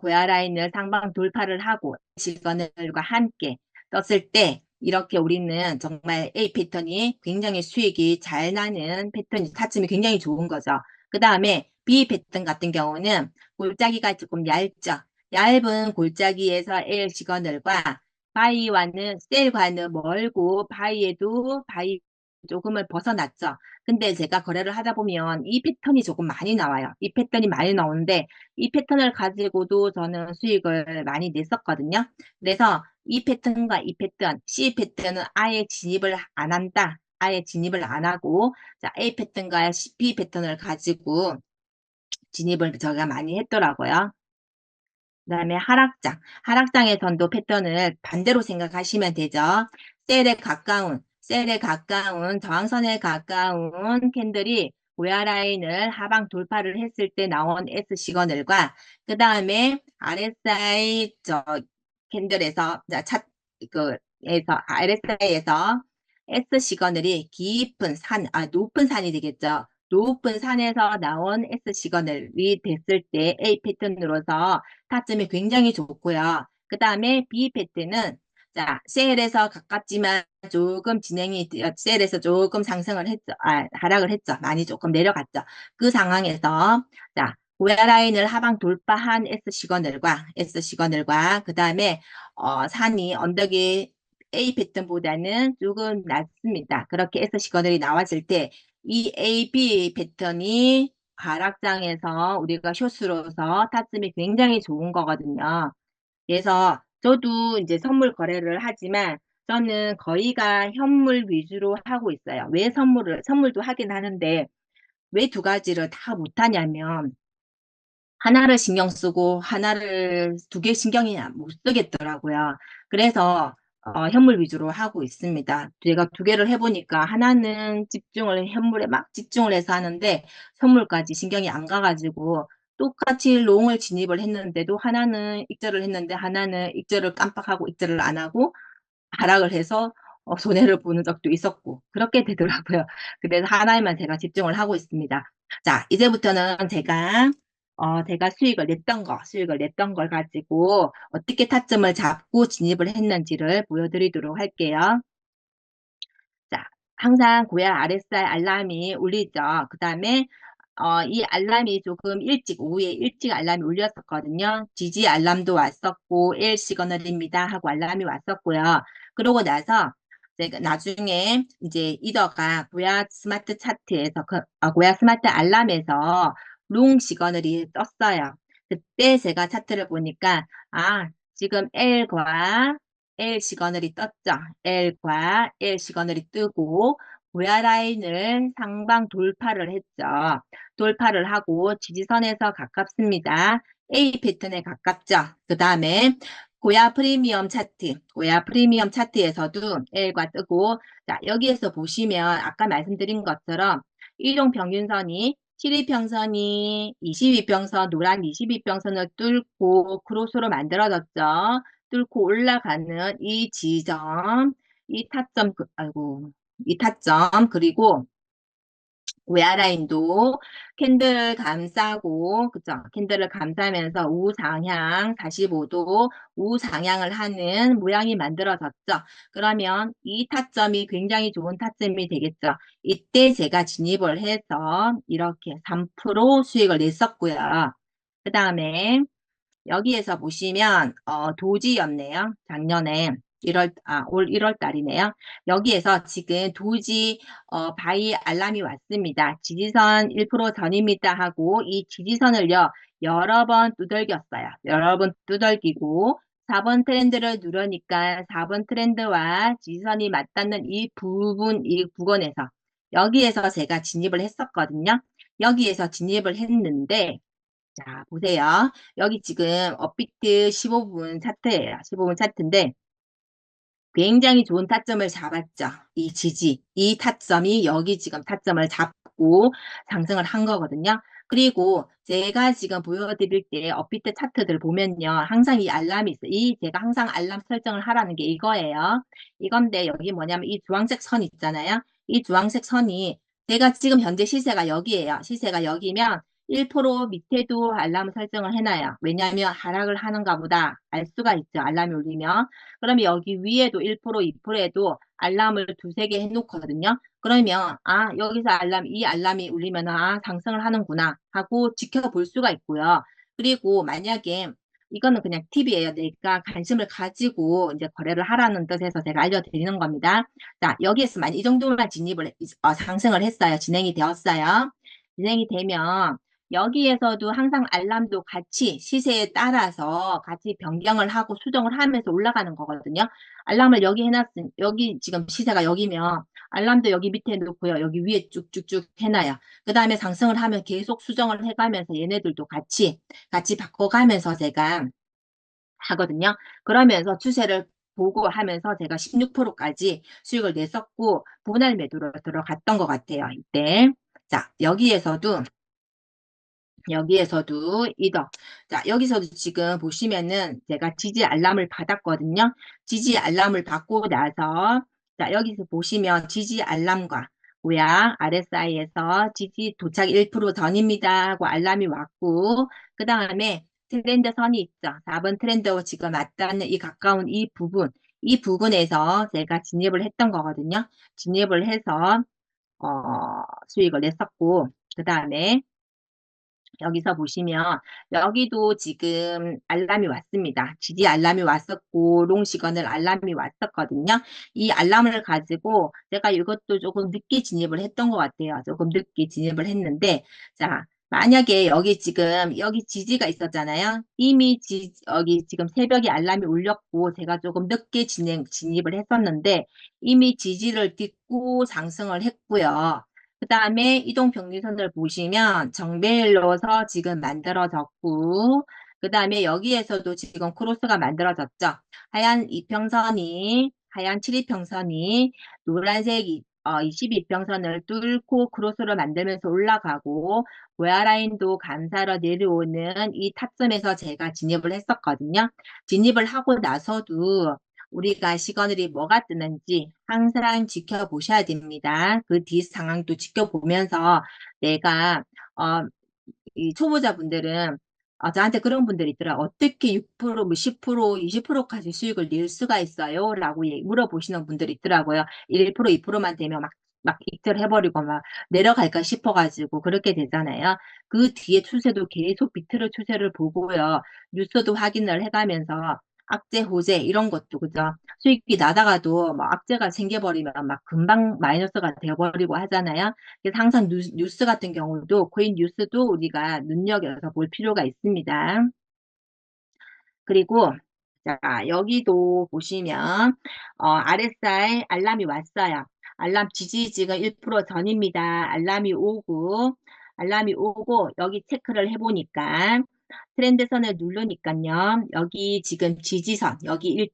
고야 라인을 상방 돌파를 하고 시그널과 함께 떴을 때 이렇게 우리는 정말 A 패턴이 굉장히 수익이 잘 나는 패턴이 타점이 굉장히 좋은 거죠. 그 다음에 B 패턴 같은 경우는 골짜기가 조금 얇죠. 얇은 골짜기에서 L 시그널과 바이와는 셀과는 멀고 바이 조금을 벗어났죠. 근데 제가 거래를 하다 보면 이 패턴이 조금 많이 나와요. 이 패턴이 많이 나오는데 이 패턴을 가지고도 저는 수익을 많이 냈었거든요. 그래서 이 패턴과 이 패턴, C 패턴은 아예 진입을 안 한다. 아예 진입을 안 하고 자, A 패턴과 B 패턴을 가지고 진입을 제가 많이 했더라고요. 그 다음에 하락장에선도 패턴을 반대로 생각하시면 되죠. 셀에 가까운, 저항선에 가까운 캔들이 고야 라인을 하방 돌파를 했을 때 나온 S 시그널과 그 다음에 RSI 캔들에서 RSI에서 S 시그널이 깊은 산, 높은 산이 되겠죠. 높은 산에서 나온 S 시그널이 됐을 때 A 패턴으로서 타점이 굉장히 좋고요. 그 다음에 B 패턴은 자, 셀에서 가깝지만 조금 셀에서 조금 상승을 했죠. 하락을 했죠. 많이 조금 내려갔죠. 그 상황에서 자, 고야 라인을 하방 돌파한 S 시그널과 그 다음에 산이 언덕이 A 패턴보다는 조금 낮습니다. 그렇게 S 시그널이 나왔을 때 이 A, B 패턴이 하락장에서 우리가 숏으로서 타점이 굉장히 좋은 거거든요. 그래서 저도 이제 선물 거래를 하지만 저는 거의가 현물 위주로 하고 있어요. 왜 선물도 하긴 하는데 왜 두 가지를 다 못하냐면 하나를 신경 쓰고 하나를 두 개 신경이 못 쓰겠더라고요. 그래서 현물 위주로 하고 있습니다. 제가 두 개를 해보니까 하나는 현물에 막 집중을 해서 하는데 선물까지 신경이 안 가가지고 똑같이 롱을 진입을 했는데도 하나는 익절을 했는데 하나는 익절을 깜빡하고 익절을 안 하고 하락을 해서 손해를 보는 적도 있었고 그렇게 되더라고요. 그래서 하나에만 제가 집중을 하고 있습니다. 자, 이제부터는 제가 수익을 냈던 걸 가지고 어떻게 타점을 잡고 진입을 했는지를 보여드리도록 할게요. 자, 항상 고야 RSI 알람이 울리죠. 그 다음에 이 알람이 조금 오후에 일찍 알람이 울렸었거든요. 지지 알람도 왔었고, L 시그널입니다 하고 알람이 왔었고요. 그러고 나서 제가 나중에 이제 이더가 고야 스마트 차트에서, 고야 스마트 알람에서 롱 시그널이 떴어요. 그때 제가 차트를 보니까, 지금 L 시그널이 떴죠. L과 L 시그널이 뜨고, 고야 라인을 상방 돌파를 했죠. 돌파를 하고 지지선에서 가깝습니다. A 패턴에 가깝죠. 그 다음에 고야 프리미엄 차트에서도 L과 뜨고, 자, 여기에서 보시면 아까 말씀드린 것처럼 일용평균선이 7일평선이 22평선, 노란 22평선을 뚫고 크로스로 만들어졌죠. 뚫고 올라가는 이 지점, 이 타점, 그리고 웨어라인도 캔들을 감싸고, 그죠? 캔들을 감싸면서 우상향 45도 우상향을 하는 모양이 만들어졌죠. 그러면 이 타점이 굉장히 좋은 타점이 되겠죠. 이때 제가 진입을 해서 이렇게 3% 수익을 냈었고요. 그 다음에 여기에서 보시면 도지였네요. 작년에 올 1월 달이네요. 여기에서 지금 도지 바이 알람이 왔습니다. 지지선 1% 전입니다 하고 이 지지선을요 여러 번 두들겼어요. 여러 번 두들기고 4번 트렌드를 누르니까 4번 트렌드와 지지선이 맞닿는 이 부분에서 여기에서 제가 진입을 했었거든요. 여기에서 진입을 했는데 자, 보세요. 여기 지금 업비트 15분 차트예요. 15분 차트인데 굉장히 좋은 타점을 잡았죠. 이 타점이 여기 지금 타점을 잡고 상승을 한 거거든요. 그리고 제가 지금 보여드릴 때 업비트 차트들 보면요. 항상 이 알람이 있어요. 제가 항상 알람 설정을 하라는 게 이거예요. 이건데 여기 뭐냐면 이 주황색 선 있잖아요. 이 주황색 선이 제가 지금 현재 시세가 여기예요. 시세가 여기면 1% 밑에도 알람 설정을 해놔요. 왜냐하면 하락을 하는가 보다 알 수가 있죠. 알람이 울리면. 그러면 여기 위에도 1%, 2%에도 알람을 두세 개 해놓거든요. 그러면 여기서 이 알람이 울리면 상승을 하는구나 하고 지켜볼 수가 있고요. 그리고 만약에 이거는 그냥 팁이에요. 내가 관심을 가지고 이제 거래를 하라는 뜻에서 제가 알려드리는 겁니다. 자, 여기에서 이 정도만 상승을 했어요. 진행이 되었어요. 진행이 되면 여기에서도 항상 알람도 같이 시세에 따라서 같이 변경을 하고 수정을 하면서 올라가는 거거든요. 알람을 여기 지금 시세가 여기면 알람도 여기 밑에 놓고요. 여기 위에 쭉쭉쭉 해놔요. 그 다음에 상승을 하면 계속 수정을 해가면서 얘네들도 같이 바꿔가면서 제가 하거든요. 그러면서 추세를 보고 하면서 제가 16%까지 수익을 냈었고 분할 매도로 들어갔던 것 같아요. 이때. 자, 여기에서도 이더. 자, 여기서도 지금 보시면은 제가 지지 알람을 받았거든요. 지지 알람을 받고 나서 자, 여기서 보시면 지지 알람과 고야 RSI에서 지지 도착 1% 전입니다 하고 알람이 왔고, 그 다음에 트렌드 선이 있죠. 4번 트렌드와 지금 맞닿는 이 가까운 이 부분에서 제가 진입을 했던 거거든요. 진입을 해서 수익을 냈었고, 그 다음에 여기서 보시면 여기도 지금 알람이 왔습니다. 지지 알람이 왔었고 롱 시그널 알람이 왔었거든요. 이 알람을 가지고 제가 이것도 조금 늦게 진입을 했던 것 같아요. 조금 늦게 진입을 했는데 자 만약에 여기 지지가 있었잖아요. 이미 여기 지금 새벽에 알람이 울렸고 제가 조금 늦게 진입을 했었는데 이미 지지를 딛고 상승을 했고요. 그 다음에 이동평균선을 보시면 정배일로서 지금 만들어졌고, 그 다음에 여기에서도 지금 크로스가 만들어졌죠. 하얀 7이평선이 노란색 22평선을 뚫고 크로스를 만들면서 올라가고, 고야라인도 감사로 내려오는 이 타점에서 제가 진입을 했었거든요. 진입을 하고 나서도 우리가 시그널이 뭐가 뜨는지 항상 지켜보셔야 됩니다. 그 뒤 상황도 지켜보면서 내가 이 초보자분들은 저한테 그런 분들이 있더라. 어떻게 6%, 뭐 10%, 20%까지 수익을 낼 수가 있어요? 라고 물어보시는 분들이 있더라고요. 1%, 2%만 되면 막 익절 해버리고 막 내려갈까 싶어가지고 그렇게 되잖아요. 그 뒤에 추세도 계속 비트를 추세를 보고요. 뉴스도 확인을 해가면서 악재, 호재 이런 것도 그죠? 수익이 나다가도 막 악재가 생겨버리면 막 금방 마이너스가 되어버리고 하잖아요. 그래서 항상 뉴스 같은 경우도 코인 뉴스도 우리가 눈여겨서 볼 필요가 있습니다. 그리고 자 여기도 보시면 RSI 알람이 왔어요. 알람 지지 지금 1% 전입니다. 알람이 오고 여기 체크를 해보니까 트렌드선을 누르니까요. 여기 지금 지지선 여기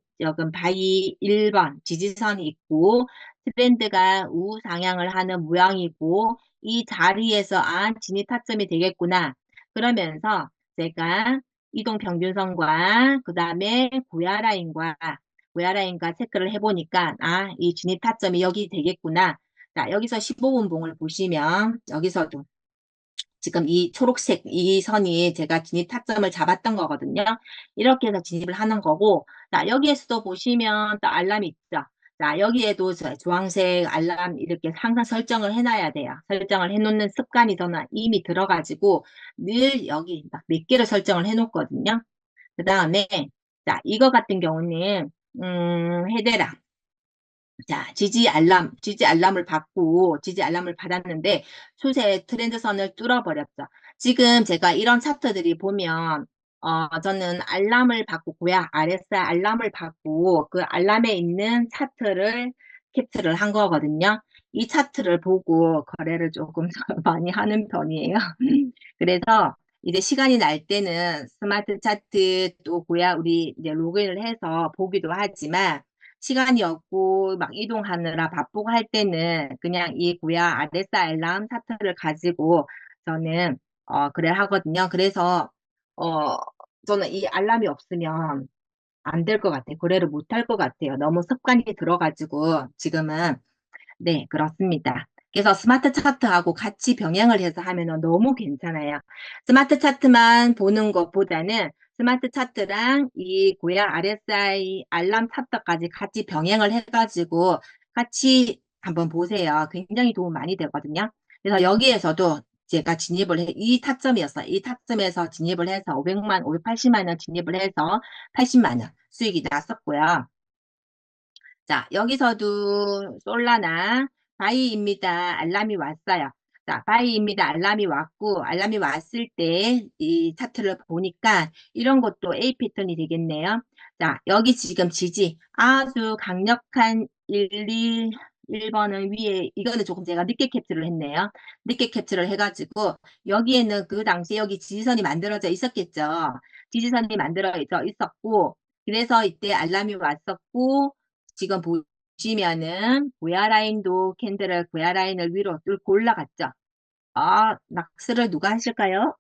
바이 1번 지지선이 있고 트렌드가 우상향을 하는 모양이고 이 자리에서 진입 타점이 되겠구나. 그러면서 제가 이동평균선과 그 다음에 고야라인과 체크를 해보니까 이 진입 타점이 여기 되겠구나. 자, 여기서 15분봉을 보시면 여기서도 지금 이 초록색 이 선이 제가 진입 타점을 잡았던 거거든요. 이렇게 해서 진입을 하는 거고 자, 여기에서도 보시면 또 알람이 있죠. 자, 여기에도 주황색 알람 이렇게 항상 설정을 해놔야 돼요. 설정을 해놓는 습관이 저는 이미 들어가지고 늘 여기 몇 개를 설정을 해놓거든요. 그 다음에 자, 이거 같은 경우는 헤데라. 자, 지지 알람을 받았는데 추세 트렌드선을 뚫어버렸죠. 지금 제가 이런 차트들이 보면 저는 알람을 받고 RSI 알람을 받고 그 알람에 있는 차트를 캡처를 한 거거든요. 이 차트를 보고 거래를 조금 많이 하는 편이에요. 그래서 이제 시간이 날 때는 스마트 차트 또 우리 이제 로그인을 해서 보기도 하지만 시간이 없고 막 이동하느라 바쁘고 할 때는 그냥 이 RSI 알람 차트를 가지고 저는 거래를 하거든요. 그래서 어 저는 이 알람이 없으면 안 될 것 같아요. 거래를 못 할 것 같아요. 너무 습관이 들어가지고 지금은 네, 그렇습니다. 그래서 스마트 차트하고 같이 병행을 해서 하면 너무 괜찮아요. 스마트 차트만 보는 것보다는 스마트 차트랑 이 RSI 알람 차트까지 같이 병행을 해가지고 같이 한번 보세요. 굉장히 도움 많이 되거든요. 그래서 여기에서도 제가 이 타점이었어요. 이 타점에서 진입을 해서 580만 원 진입을 해서 80만 원 수익이 났었고요. 자, 여기서도 솔라나 바이입니다. 알람이 왔어요. 자, 바이입니다. 알람이 왔고, 알람이 왔을 때 이 차트를 보니까 이런 것도 A 패턴이 되겠네요. 자, 여기 지금 지지 아주 강력한 1번은 위에, 이거는 조금 제가 늦게 캡처를 했네요. 늦게 캡처를 해가지고, 여기에는 그 당시에 여기 지지선이 만들어져 있었겠죠. 지지선이 만들어져 있었고, 그래서 이때 알람이 왔었고, 지금 보시면은 고야 라인을 위로 뚫고 올라갔죠. 낙스를 누가 하실까요?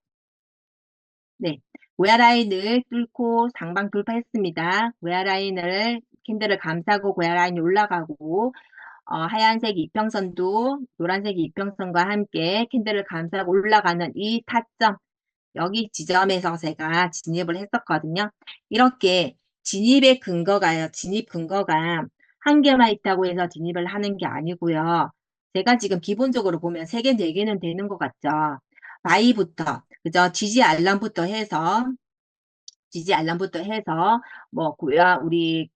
네. 고야 라인을 뚫고 상방 돌파했습니다. 고야 라인을 캔들을 감싸고 고야 라인이 올라가고 하얀색 이평선도 노란색 이평선과 함께 캔들을 감싸고 올라가는 이 타점, 여기 지점에서 제가 진입을 했었거든요. 이렇게 진입의 근거가요. 진입 근거가 한 개만 있다고 해서 진입을 하는 게 아니고요. 제가 지금 기본적으로 보면 3개, 4개는 되는 것 같죠. 바이부터, 그죠? 지지 알람부터 해서, 뭐, 우리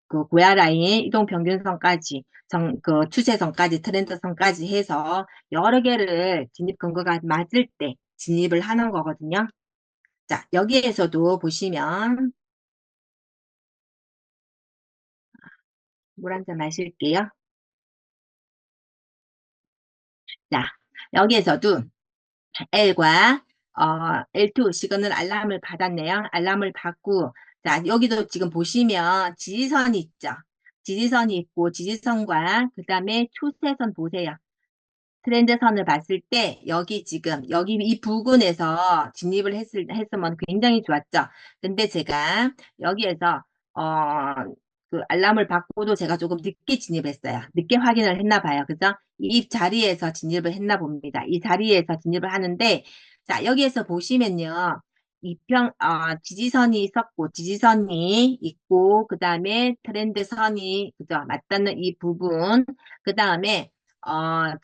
그 고야 라인, 이동 평균선까지, 추세선까지, 트렌드선까지 해서 여러 개를 진입 근거가 맞을 때 진입을 하는 거거든요. 자, 여기에서도 보시면, 물 한 잔 마실게요. 자, 여기에서도 L과 L2 시그널 알람을 받았네요. 알람을 받고, 자, 여기도 지금 보시면 지지선이 있죠. 지지선이 있고, 지지선과 그 다음에 추세선 보세요. 트렌드선을 봤을 때 여기 이 부근에서 진입을 했으면 굉장히 좋았죠. 근데 제가 여기에서 그 알람을 받고도 제가 조금 늦게 진입했어요. 늦게 확인을 했나 봐요. 그죠? 이 자리에서 진입을 했나 봅니다. 이 자리에서 진입을 하는데, 자, 여기에서 보시면요. 지지선이 있었고, 지지선이 있고, 그 다음에 트렌드선이, 그죠? 맞닿는 이 부분, 그 다음에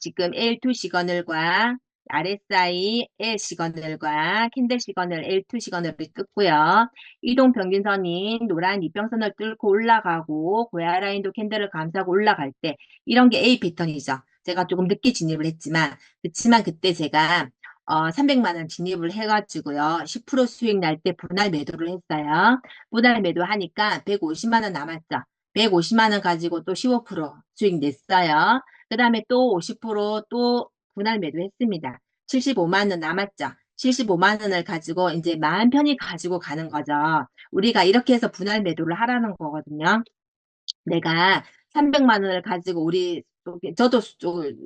지금 L2 시그널과 RSI L 시그널과 캔들 시그널 L2 시그널을 뜯고요. 이동 평균선인 노란 이평선을 뚫고 올라가고 고야 라인도 캔들을 감싸고 올라갈 때 이런 게 A 패턴이죠. 제가 조금 늦게 진입을 했지만 그렇지만 그때 제가 300만 원 진입을 해가지고요. 10% 수익 날 때 분할 매도를 했어요. 분할 매도 하니까 150만 원 남았죠. 150만 원 가지고 또 15% 수익 냈어요. 그 다음에 또 50%또 분할 매도했습니다. 75만 원 남았죠. 75만 원을 가지고 이제 마음 편히 가지고 가는 거죠. 우리가 이렇게 해서 분할 매도를 하라는 거거든요. 내가 300만 원을 가지고 저도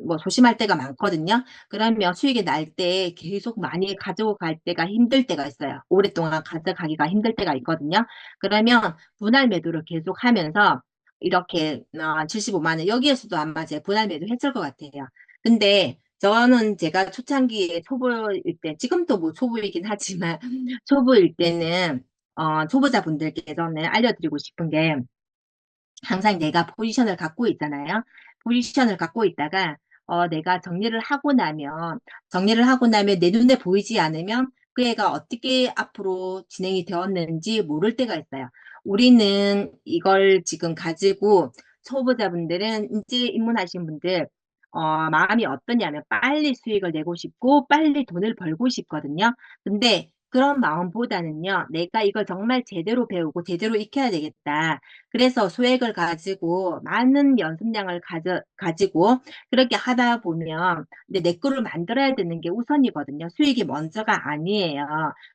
뭐 조심할 때가 많거든요. 그러면 수익이 날 때 계속 많이 가지고 갈 때가 힘들 때가 있어요. 오랫동안 가져가기가 힘들 때가 있거든요. 그러면 분할 매도를 계속 하면서 이렇게 75만 원 여기에서도 아마 제 분할 매도 했을 것 같아요. 근데 저는 제가 초창기에 초보일 때 지금도 뭐 초보이긴 하지만 초보일 때는 초보자분들께서는 알려드리고 싶은 게 항상 내가 포지션을 갖고 있잖아요. 포지션을 갖고 있다가 내가 정리를 하고 나면 내 눈에 보이지 않으면 그 애가 어떻게 앞으로 진행이 되었는지 모를 때가 있어요. 우리는 이걸 지금 가지고 초보자분들은 이제 입문하신 분들 마음이 어떠냐면 빨리 수익을 내고 싶고 빨리 돈을 벌고 싶거든요. 근데 그런 마음보다는요, 내가 이걸 정말 제대로 배우고 제대로 익혀야 되겠다. 그래서 소액을 가지고 많은 연습량을 가지고 그렇게 하다 보면 근데 내 거를 만들어야 되는 게 우선이거든요. 수익이 먼저가 아니에요.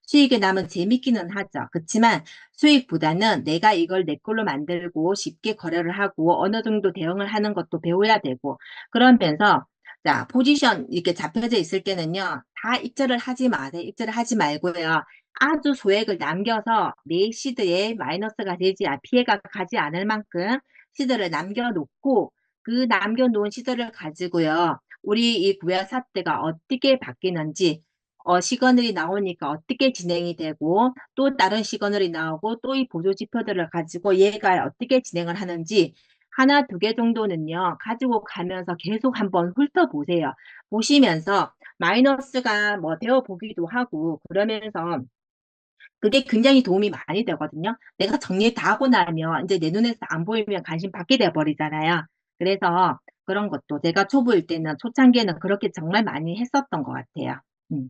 수익이 나면 재밌기는 하죠. 그렇지만 수익보다는 내가 이걸 내 걸로 만들고 쉽게 거래를 하고 어느 정도 대응을 하는 것도 배워야 되고 그러면서 자, 포지션 이렇게 잡혀져 있을 때는요. 다 입절을 하지 마세요. 입절을 하지 말고요. 아주 소액을 남겨서 내 시드에 마이너스가 피해가 가지 않을 만큼 시드를 남겨놓고 그 남겨놓은 시드를 가지고요. 우리 이 구야 사태가 어떻게 바뀌는지 시그널이 나오니까 어떻게 진행이 되고 또 다른 시그널이 나오고 또 이 보조 지표들을 가지고 얘가 어떻게 진행을 하는지 하나, 두 개 정도는요, 가지고 가면서 계속 한번 훑어보세요. 보시면서 마이너스가 뭐 되어 보기도 하고 그러면서 그게 굉장히 도움이 많이 되거든요. 내가 정리 다 하고 나면 이제 내 눈에서 안 보이면 관심 받게 돼 버리잖아요. 그래서 그런 것도 제가 초보일 때는 초창기에는 그렇게 정말 많이 했었던 것 같아요. 음.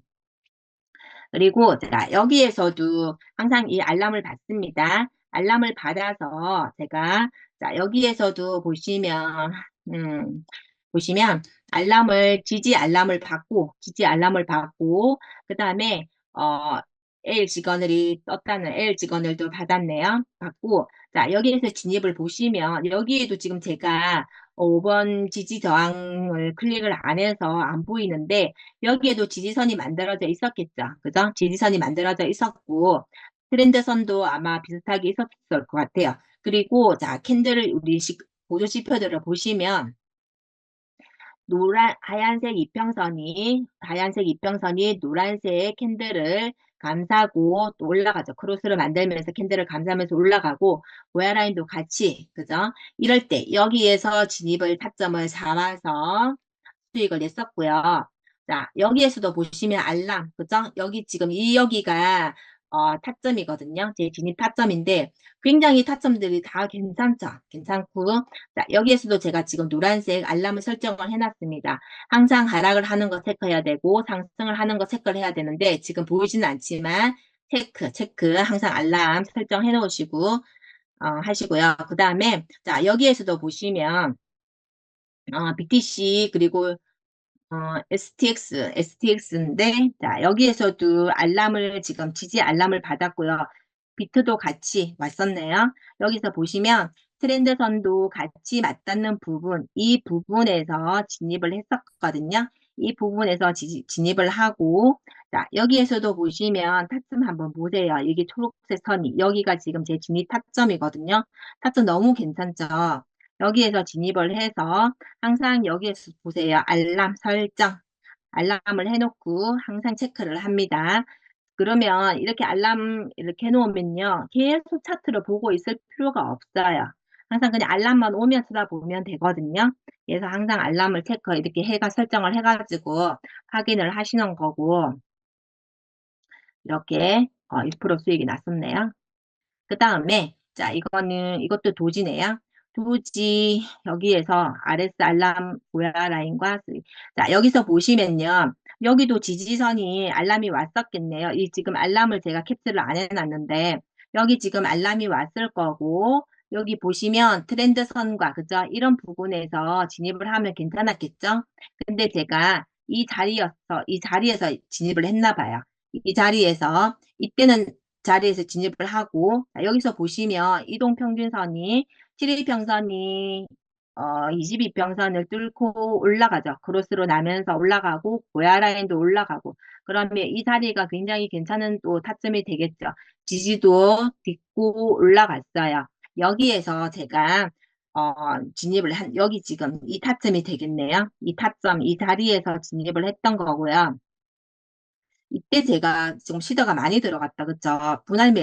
그리고 자, 여기에서도 항상 이 알람을 받습니다. 알람을 받아서 제가 자, 여기에서도 보시면 지지 알람을 받고 그다음에 L 시그널이 떴다는 L 시그널도 받았네요. 받고 자, 여기에서 진입을 보시면 여기에도 지금 제가 5번 지지 저항을 클릭을 안 해서 안 보이는데 여기에도 지지선이 만들어져 있었겠죠. 그죠? 지지선이 만들어져 있었고, 트렌드선도 아마 비슷하게 있었을 것 같아요. 그리고, 자, 캔들을 보조지표들을 보시면 하얀색 이평선이 노란색 캔들을 감싸고 또 올라가죠. 크로스를 만들면서 캔들을 감싸면서 올라가고 고야 라인도 같이, 그죠? 이럴 때 여기에서 진입을 타점을 잡아서 수익을 냈었고요. 자, 여기에서도 보시면 알람, 그죠? 여기 지금 여기가 타점이거든요. 제 진입 타점인데 굉장히 타점들이 다 괜찮죠? 괜찮고 자, 여기에서도 제가 지금 노란색 알람을 설정을 해놨습니다. 항상 하락을 하는 거 체크해야 되고 상승을 하는 거 체크를 해야 되는데 지금 보이지는 않지만 체크 항상 알람 설정해 놓으시고 하시고요. 그 다음에 자, 여기에서도 보시면 BTC 그리고 STX인데, 자, 여기에서도 알람을, 지금 지지 알람을 받았고요. 비트도 같이 왔었네요. 여기서 보시면 트렌드선도 같이 맞닿는 부분, 이 부분에서 진입을 했었거든요. 이 부분에서 진입을 하고, 자, 여기에서도 보시면 타점 한번 보세요. 여기 초록색 선이, 여기가 지금 제 진입 타점이거든요. 타점 너무 괜찮죠? 여기에서 진입을 해서 항상 여기에서 보세요. 알람 설정. 알람을 해놓고 항상 체크를 합니다. 그러면 이렇게 알람 이렇게 해놓으면요. 계속 차트를 보고 있을 필요가 없어요. 항상 그냥 알람만 오면 쳐다보면 되거든요. 그래서 항상 알람을 체크 이렇게 해가 설정을 해가지고 확인을 하시는 거고 이렇게 1% 수익이 났었네요. 그 다음에 자 이것도 도지네요. 도지 여기에서 RS 알람 고야 라인과 자 여기서 보시면요. 여기도 지지선이 알람이 왔었겠네요. 이 지금 알람을 제가 캡처를 안 해놨는데 여기 지금 알람이 왔을 거고 여기 보시면 트렌드선과 그죠? 이런 부분에서 진입을 하면 괜찮았겠죠? 근데 제가 이 자리에서 진입을 했나 봐요. 이 자리에서 이때는 자리에서 진입을 하고 여기서 보시면 이동평균선이 7일평선이 22평선을 뚫고 올라가죠. 크로스로 나면서 올라가고 고야 라인도 올라가고 그러면 이 자리가 굉장히 괜찮은 또 타점이 되겠죠. 지지도 딛고 올라갔어요. 여기에서 제가 진입을 여기 지금 이 타점이 되겠네요. 이 타점 이 자리에서 진입을 했던 거고요. 이때 제가 지금 시도가 많이 들어갔다, 그쵸? 분할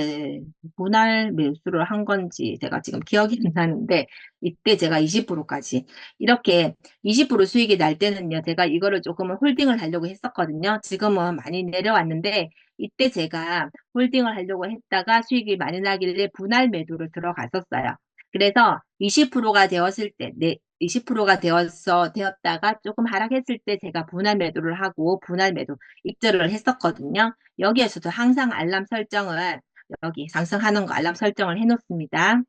매수를 한 건지 제가 지금 기억이 안 나는데, 이때 제가 20%까지. 이렇게 20% 수익이 날 때는요, 제가 이거를 조금은 홀딩을 하려고 했었거든요. 지금은 많이 내려왔는데, 이때 제가 홀딩을 하려고 했다가 수익이 많이 나길래 분할 매도를 들어갔었어요. 그래서 20%가 되었을 때, 20%가 되었다가 조금 하락했을 때 제가 분할 매도를 하고 분할 매도 입절을 했었거든요. 여기에서도 항상 알람 설정을 여기 상승하는 거 알람 설정을 해놓습니다.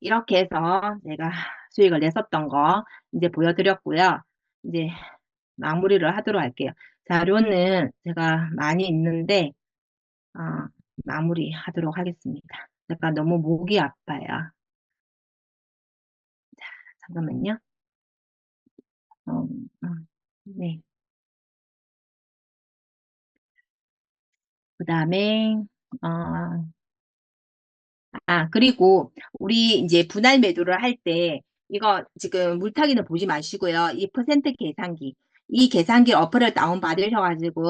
이렇게 해서 내가 수익을 냈었던 거 이제 보여드렸고요. 이제 마무리를 하도록 할게요. 자료는 제가 많이 있는데 마무리 하도록 하겠습니다. 제가 너무 목이 아파요. 잠깐만요. 네. 그 다음에 그리고 우리 이제 분할 매도를 할 때 이거 지금 물타기는 보지 마시고요. 이 퍼센트 계산기, 이 계산기 어플을 다운받으셔가지고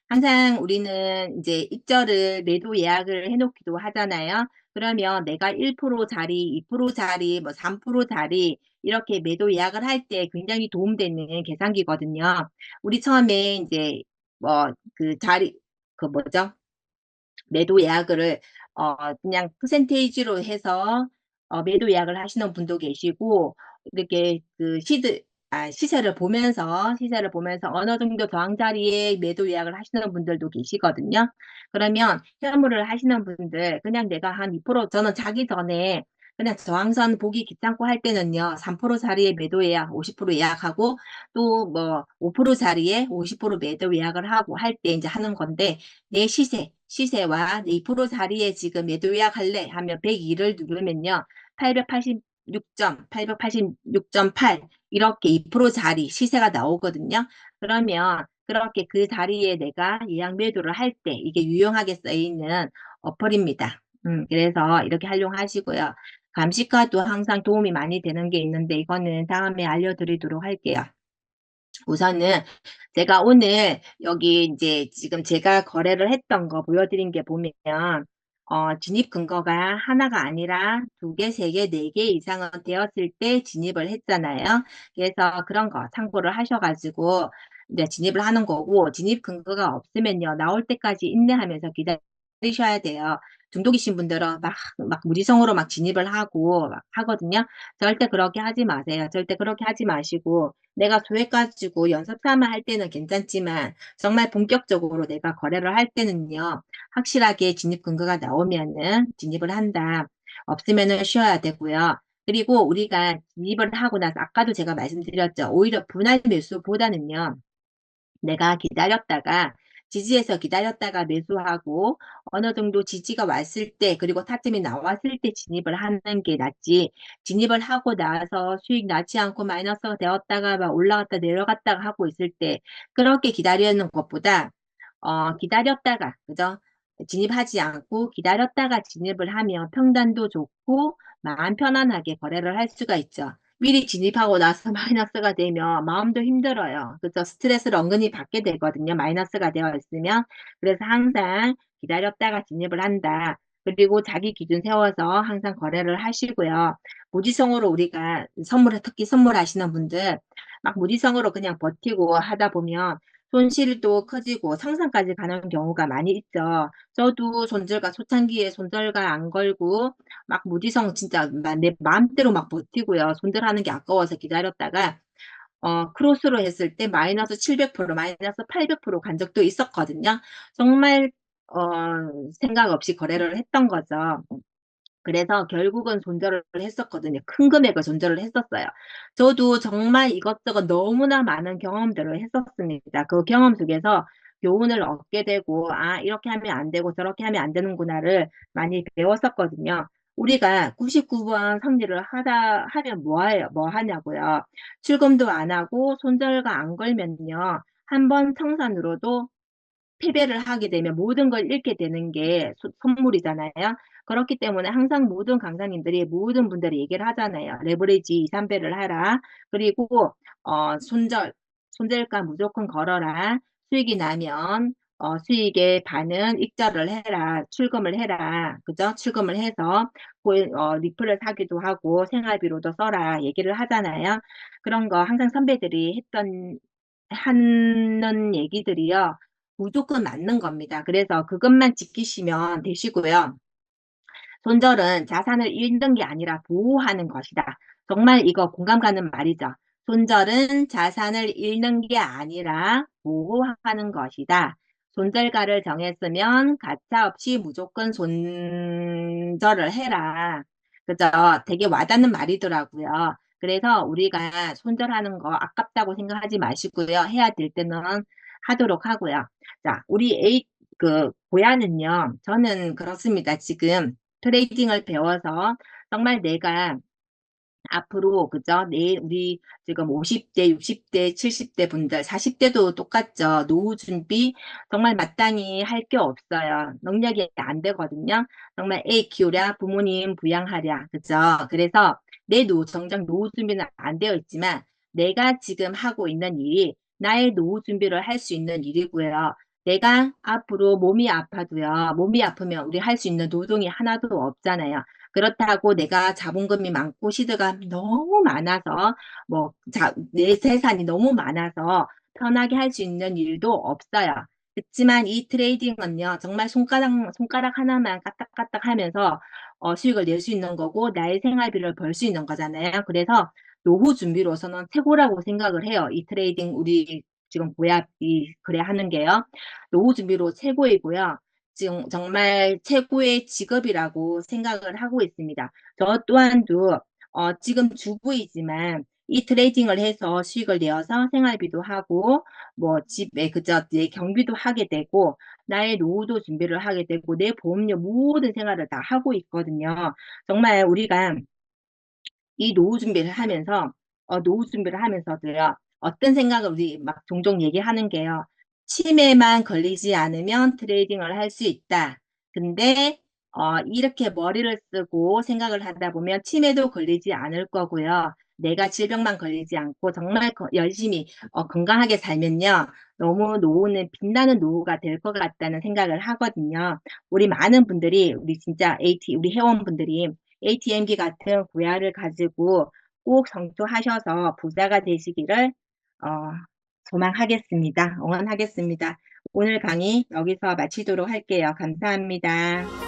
항상 우리는 이제 입절을 매도 예약을 해놓기도 하잖아요. 그러면 내가 1%짜리, 2%짜리, 뭐 3%짜리 이렇게 매도 예약을 할 때 굉장히 도움되는 계산기거든요. 우리 처음에 이제 뭐 그 자리 그 뭐죠? 매도 예약을 그냥 퍼센테이지로 해서 매도 예약을 하시는 분도 계시고 이렇게 그 시세를 보면서 어느 정도 저항 자리에 매도 예약을 하시는 분들도 계시거든요. 그러면 현물을 하시는 분들 그냥 내가 한 2% 저는 자기 전에 그냥 저항선 보기 귀찮고 할 때는요. 3% 자리에 매도 예약 50% 예약하고 또 뭐 5% 자리에 50% 매도 예약을 하고 할 때 이제 하는 건데 내 시세와 2% 자리에 지금 매도 예약할래 하면 102를 누르면요. 886.8 이렇게 2% 자리 시세가 나오거든요. 그러면 그렇게 그 자리에 내가 예약 매도를 할 때 이게 유용하게 쓰이는 어플입니다. 그래서 이렇게 활용하시고요. 감시과도 항상 도움이 많이 되는 게 있는데 이거는 다음에 알려드리도록 할게요. 우선은 제가 오늘 여기 이제 지금 제가 거래를 했던 거 보여드린 게 보면 진입 근거가 하나가 아니라 두 개, 세 개, 네 개 이상은 되었을 때 진입을 했잖아요. 그래서 그런 거 참고를 하셔가지고 이제 진입을 하는 거고 진입 근거가 없으면요. 나올 때까지 인내하면서 기다리셔야 돼요. 중독이신 분들은 막 무지성으로 막 진입을 하고 막 하거든요. 절대 그렇게 하지 마세요. 절대 그렇게 하지 마시고 내가 소액 가지고 연습 삼아 할 때는 괜찮지만 정말 본격적으로 내가 거래를 할 때는요. 확실하게 진입 근거가 나오면은 진입을 한다. 없으면은 쉬어야 되고요. 그리고 우리가 진입을 하고 나서 아까도 제가 말씀드렸죠. 오히려 분할 매수보다는요. 내가 기다렸다가 지지해서 기다렸다가 매수하고 어느 정도 지지가 왔을 때 그리고 타점이 나왔을 때 진입을 하는 게 낫지. 진입을 하고 나서 수익 나지 않고 마이너스가 되었다가 막 올라갔다 내려갔다가 하고 있을 때 그렇게 기다리는 것보다 기다렸다가 그죠? 진입하지 않고 기다렸다가 진입을 하면 평단도 좋고 마음 편안하게 거래를 할 수가 있죠. 미리 진입하고 나서 마이너스가 되면 마음도 힘들어요. 그죠? 스트레스를 은근히 받게 되거든요. 마이너스가 되어 있으면. 그래서 항상 기다렸다가 진입을 한다. 그리고 자기 기준 세워서 항상 거래를 하시고요. 무지성으로 우리가 특히 선물하시는 분들 막 무지성으로 그냥 버티고 하다 보면 손실도 커지고 상상까지 가는 경우가 많이 있죠. 저도 손절가 초창기에 손절가 안 걸고 막 무지성 진짜 내 마음대로 막 버티고요. 손절하는 게 아까워서 기다렸다가 크로스로 했을 때 마이너스 700%, 마이너스 800%간 적도 있었거든요. 정말 어, 생각 없이 거래를 했던 거죠. 그래서 결국은 손절을 했었거든요. 큰 금액을 손절을 했었어요. 저도 정말 이것저것 너무나 많은 경험들을 했었습니다. 그 경험 속에서 교훈을 얻게 되고, 아, 이렇게 하면 안 되고 저렇게 하면 안 되는구나를 많이 배웠었거든요. 우리가 99번 성질을 하면 뭐 하냐고요. 출금도 안 하고 손절가 안 걸면요. 한 번 청산으로도 패배를 하게 되면 모든 걸 잃게 되는 게 선물이잖아요. 그렇기 때문에 항상 모든 강사님들이 모든 분들이 얘기를 하잖아요. 레버리지 2, 3배를 하라. 그리고 손절가 무조건 걸어라. 수익이 나면 수익의 반은 익절을 해라. 출금을 해라. 그죠? 출금을 해서 리플을 사기도 하고 생활비로도 써라. 얘기를 하잖아요. 그런 거 항상 선배들이 하는 얘기들이요. 무조건 맞는 겁니다. 그래서 그것만 지키시면 되시고요. 손절은 자산을 잃는 게 아니라 보호하는 것이다. 정말 이거 공감 가는 말이죠. 손절은 자산을 잃는 게 아니라 보호하는 것이다. 손절가를 정했으면 가차없이 무조건 손절을 해라. 그죠? 되게 와닿는 말이더라고요. 그래서 우리가 손절하는 거 아깝다고 생각하지 마시고요. 해야 될 때는 하도록 하고요. 자, 우리 고야는요. 저는 그렇습니다. 지금 트레이딩을 배워서 정말 내가 앞으로 그죠? 우리 지금 50대, 60대, 70대 분들, 40대도 똑같죠. 노후 준비 정말 마땅히 할 게 없어요. 능력이 안 되거든요. 정말 애 키우랴, 부모님 부양하랴, 그죠? 그래서 내 정작 노후 준비는 안 되어 있지만 내가 지금 하고 있는 일이 나의 노후 준비를 할 수 있는 일이고요. 내가 앞으로 몸이 아파도요. 몸이 아프면 우리 할 수 있는 노동이 하나도 없잖아요. 그렇다고 내가 자본금이 많고 시드가 너무 많아서 내 재산이 너무 많아서 편하게 할 수 있는 일도 없어요. 그렇지만 이 트레이딩은요, 정말 손가락 하나만 까딱까딱 하면서 수익을 낼 수 있는 거고, 나의 생활비를 벌 수 있는 거잖아요. 그래서 노후 준비로서는 최고라고 생각을 해요. 이 트레이딩, 우리 지금 보약이 그래 하는 게요. 노후 준비로 최고이고요. 지금 정말 최고의 직업이라고 생각을 하고 있습니다. 저 또한도 지금 주부이지만 이 트레이딩을 해서 수익을 내어서 생활비도 하고 뭐 집에 그저 내 경비도 하게 되고 나의 노후도 준비를 하게 되고 내 보험료 모든 생활을 다 하고 있거든요. 정말 우리가 이 노후 준비를 하면서도요. 어떤 생각을 우리 막 종종 얘기하는 게요. 치매만 걸리지 않으면 트레이딩을 할 수 있다. 근데 이렇게 머리를 쓰고 생각을 하다 보면 치매도 걸리지 않을 거고요. 내가 질병만 걸리지 않고 정말 열심히 건강하게 살면요. 너무 노후는 빛나는 노후가 될 것 같다는 생각을 하거든요. 우리 많은 분들이 우리 진짜 우리 회원분들이 ATM기 같은 구야를 가지고 꼭 성투하셔서 부자가 되시기를 어, 소망하겠습니다. 응원하겠습니다. 오늘 강의 여기서 마치도록 할게요. 감사합니다.